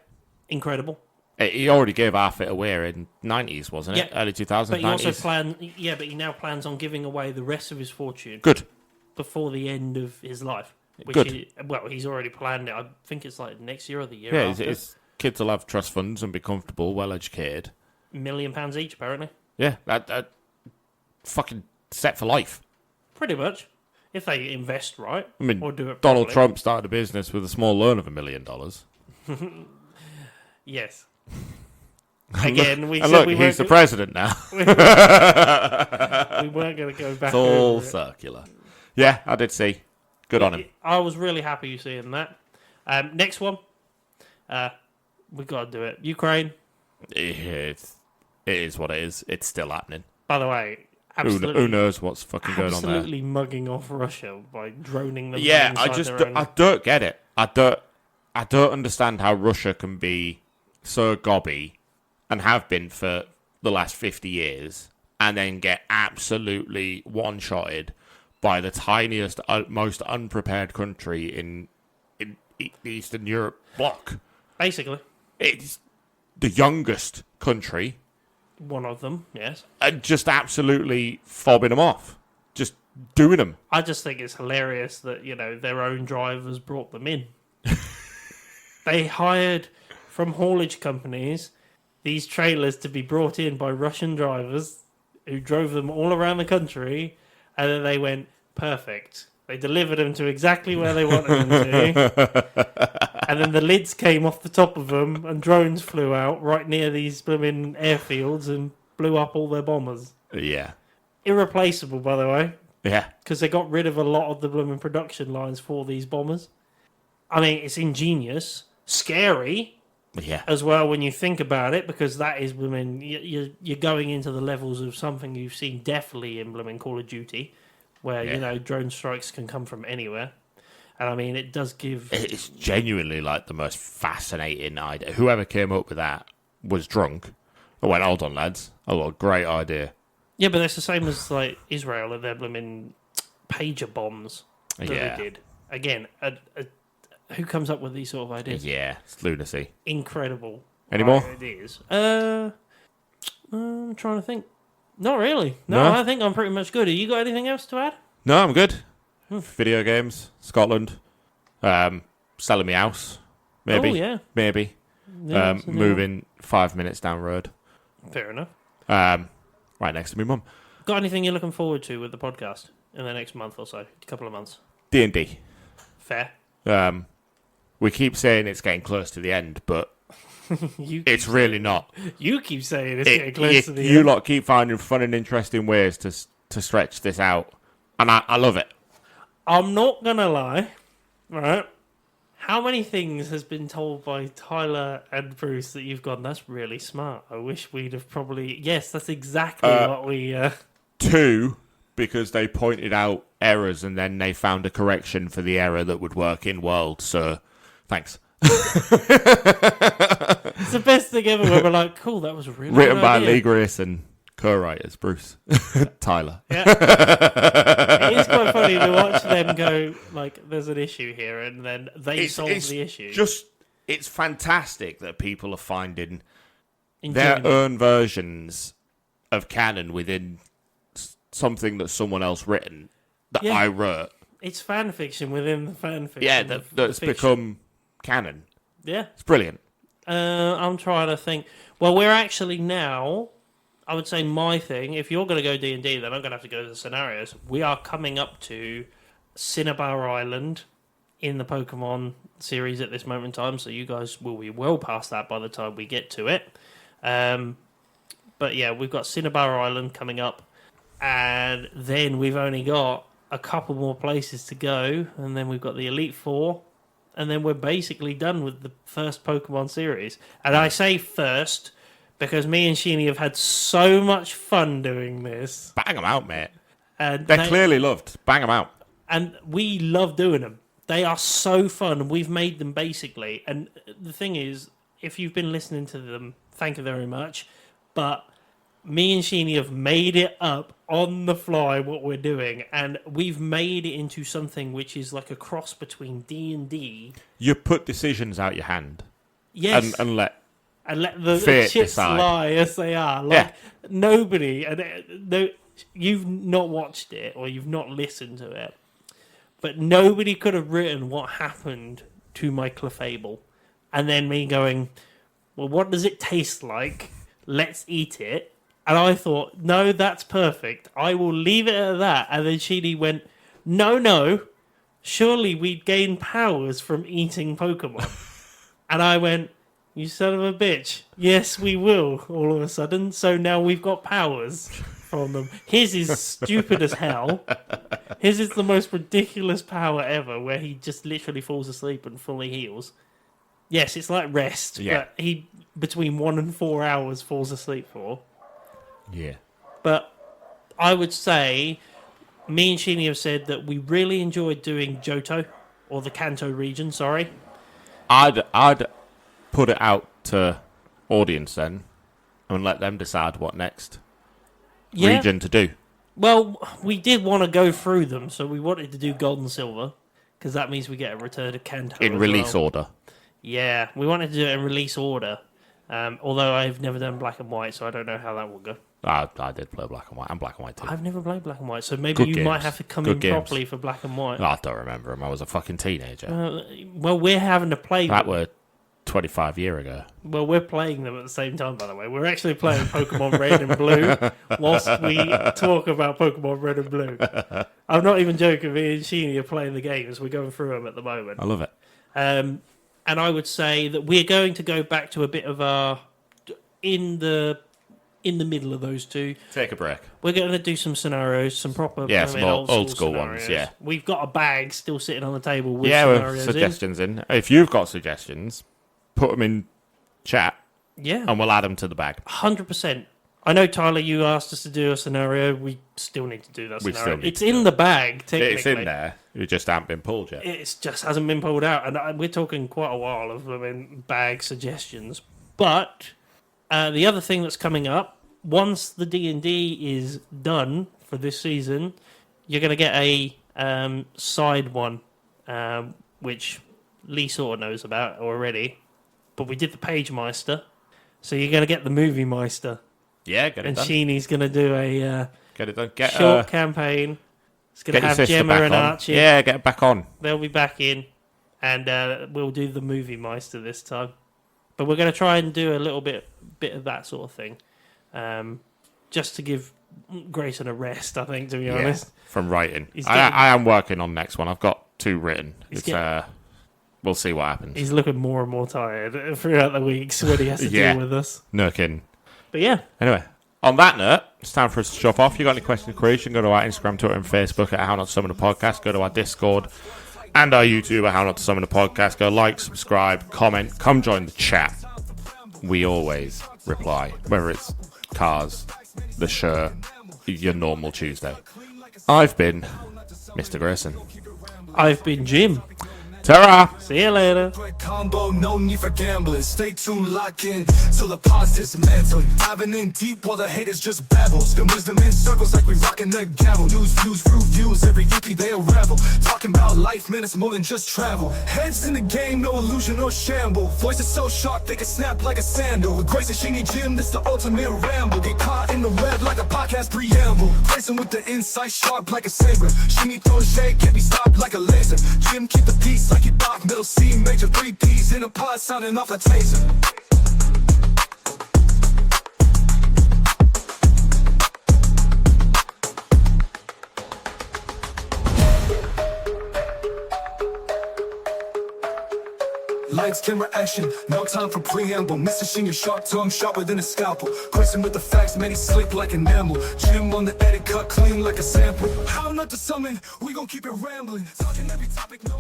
Incredible. He already gave half it away in 90s, wasn't it? Yeah. Early 2000s, But he also 90s. but he now plans on giving away the rest of his fortune Good. before the end of his life. Good. He's already planned it. I think it's like next year or the year Yeah, after. his kids will have trust funds and be comfortable, well educated. £1 million each, apparently. Yeah, that fucking set for life. Pretty much. If they invest right I mean, or do it Donald properly. Trump started a business with a small loan of $1 million. Yes. Again, we And said look, we he's the weren't, president now. we weren't going to go back It's all over it. circular. Yeah, I did see. Good on him. I was really happy you seeing that. Next one. We've got to do it. Ukraine. It is what it is. It's still happening. By the way, absolutely, Who knows what's fucking going on there? absolutely mugging off Russia by droning them. Yeah, I inside just their own- I don't get it. I don't understand how Russia can be so gobby and have been for the last 50 years and then get absolutely one-shotted by the tiniest, most unprepared country in the Eastern Europe bloc. Basically, It's the youngest country one of them. Yes, and just absolutely fobbing them off. Just doing them. I just think it's hilarious that their own drivers brought them in. They hired from haulage companies these trailers to be brought in by Russian drivers who drove them all around the country, and then they went, perfect. They delivered them to exactly where they wanted them to. And then the lids came off the top of them, and drones flew out right near these blooming airfields and blew up all their bombers. Yeah. Irreplaceable, by the way, Yeah. because they got rid of a lot of the blooming production lines for these bombers. I mean, it's ingenious, scary Yeah. as well when you think about it, because that is blooming. You're going into the levels of something you've seen definitely in blooming Call of Duty, where Yeah. drone strikes can come from anywhere. And I mean, it does give. It's genuinely like the most fascinating idea. Whoever came up with that was drunk. I went, hold on, lads. I've got a great idea. Yeah, but that's the same as like Israel and their blooming pager bombs that Yeah. they did. Again, who comes up with these sort of ideas? Yeah, it's lunacy. Incredible. Any more? It is. I'm trying to think. Not really. No, No? I think I'm pretty much good. Have you got anything else to add? No, I'm good. Video games, Scotland, selling me house, maybe. Oh, yeah. Maybe. Yeah, that's a new Moving 5 minutes down road. one. Fair enough. Right next to me mum. Got anything you're looking forward to with the podcast in the next month or so? A couple of months. D&D. Fair. We keep saying it's getting close to the end, but It's really not. You keep saying it's getting close to the You end. lot keep finding fun and interesting ways to stretch this out, and I love it. I'm not going to lie, right? How many things has been told by Tyler and Bruce that you've gone, that's really smart. I wish we'd have probably... Yes, that's exactly what we... 2, because they pointed out errors and then they found a correction for the error that would work in world. So, thanks. It's the best thing ever when we're like, cool, that was a really Written good by idea. Lee Grayson, co-writers Bruce, Tyler. Yeah. It is quite funny to watch them go, like, there's an issue here, and then they solve the issue. It's fantastic that people are finding Enjoying their it. own versions of canon within something that someone else written that Yeah. I wrote. It's fan fiction within the fan fiction. Yeah, of that's the fiction. become canon. Yeah. It's brilliant. I'm trying to think. Well, we're actually now... I would say my thing, if you're going to go D&D, then I'm going to have to go to the scenarios. We are coming up to Cinnabar Island in the Pokemon series at this moment in time, so you guys will be well past that by the time we get to it. But yeah, we've got Cinnabar Island coming up, and then we've only got a couple more places to go, and then we've got the Elite Four, and then we're basically done with the first Pokemon series. And I say first... because me and Sheeny have had so much fun doing this. Bang them out, mate. And They're clearly loved. Bang them out. And we love doing them. They are so fun, and we've made them basically. And the thing is, if you've been listening to them, thank you very much. But me and Sheeny have made it up on the fly what we're doing, and we've made it into something which is like a cross between D&D. You put decisions out your hand Yes. and let And let the Fate chips decide. lie as they are. Like, nobody, and no, you've not watched it or you've not listened to it, but nobody could have written what happened to my Clefable. And then me going, well, what does it taste like? Let's eat it. And I thought, no, that's perfect. I will leave it at that. And then Sheedy went, no, surely we'd gain powers from eating Pokemon. And I went, you son of a bitch. Yes, we will, all of a sudden. So now we've got powers from them. His is stupid as hell. His is the most ridiculous power ever, where he just literally falls asleep and fully heals. Yes, it's like rest, Yeah. but he, between 1 and 4 hours, falls asleep for. Yeah. But I would say, me and Sheeny have said that we really enjoyed doing Johto, or the Kanto region, sorry. I'd put it out to audience then and let them decide what next region to do. Well, we did want to go through them, so we wanted to do Gold and Silver, because that means we get a return of Kanto In as release well. order. Yeah, we wanted to do it in release order. Although I've never done Black and White, so I don't know how that will go. I did play Black and White. And Black and White too. I've never played Black and White, so maybe Good you games. might have to come Good in games. properly for Black and White. I don't remember him. I was a fucking teenager. Well, we're having to play That them. were 25 years ago. Well, we're playing them at the same time, by the way. We're actually playing Pokemon Red and Blue whilst we talk about Pokemon Red and Blue. I'm not even joking. Me and Sheeny are playing the games. We're going through them at the moment. I love it. And I would say that we're going to go back to a bit of a... In the middle of those two. Take a break. We're going to do some scenarios, some proper some old school ones, scenarios. yeah. We've got a bag still sitting on the table with With scenarios suggestions in. If you've got suggestions, put them in chat in. Yeah, and we'll add them to the bag. 100%. I know, Tyler, you asked us to do a scenario. We still need to do that We scenario. still need It's to do in the bag, technically. It's in there. It just haven't been pulled yet. It just hasn't been pulled out. And we're talking quite a while of bag suggestions. But the other thing that's coming up, once the D&D is done for this season, you're going to get a side one, which Lee sort of knows about already. But we did the Page Meister, so you're going to get the Movie Meister. Yeah, get it And done. Sheeny's going to do a Get it done. Get, short campaign. It's going get to your have sister Gemma back and on. Archie. Yeah, get it back on. They'll be back in, and we'll do the Movie Meister this time. But we're going to try and do a little bit of that sort of thing, just to give Grayson a rest. I think, to be honest, From writing. He's I am working on next one. I've got 2 written. He's It's getting- we'll see what happens. He's looking more and more tired throughout the weeks when he has to deal with us. No kidding. But yeah. Anyway, on that note, it's time for us to shove off. If you got any questions or queries, you can go to our Instagram, Twitter, and Facebook at How Not to Summon a Podcast. Go to our Discord and our YouTube at How Not to Summon a Podcast. Go like, subscribe, comment, come join the chat. We always reply, whether it's cars, the shirt, your normal Tuesday. I've been Mr. Grayson. I've been Jim. Ta-ra! See you later. Combo, no need for gambling. Stay tuned, lock in till the pause dismantle. Diving in deep while the haters just babble. Spin wisdom in circles like we rockin' the gavel. News, views, fruit views, every EP they unravel. Talking about life, man, it's more than just travel. Heads in the game, no illusion or shamble. Voices so sharp they can snap like a sandal. With Grace and Sheeny Jim, this the ultimate ramble. Get caught in the web like a podcast preamble. Grayson with the insight sharp like a saber. Sheeny throw shade, can't be stopped like a laser. Jim keep the peace like you Doc, middle C, major 3 Ds in a pod sounding off a taser. Lights, camera, action, no time for preamble. Mr. Sheen, your sharp tongue, sharper than a scalpel. Question with the facts, man, he's slick like enamel. Jim on the edit, cut clean like a sample. How not to summon, we gon' keep it rambling. Talking every topic, no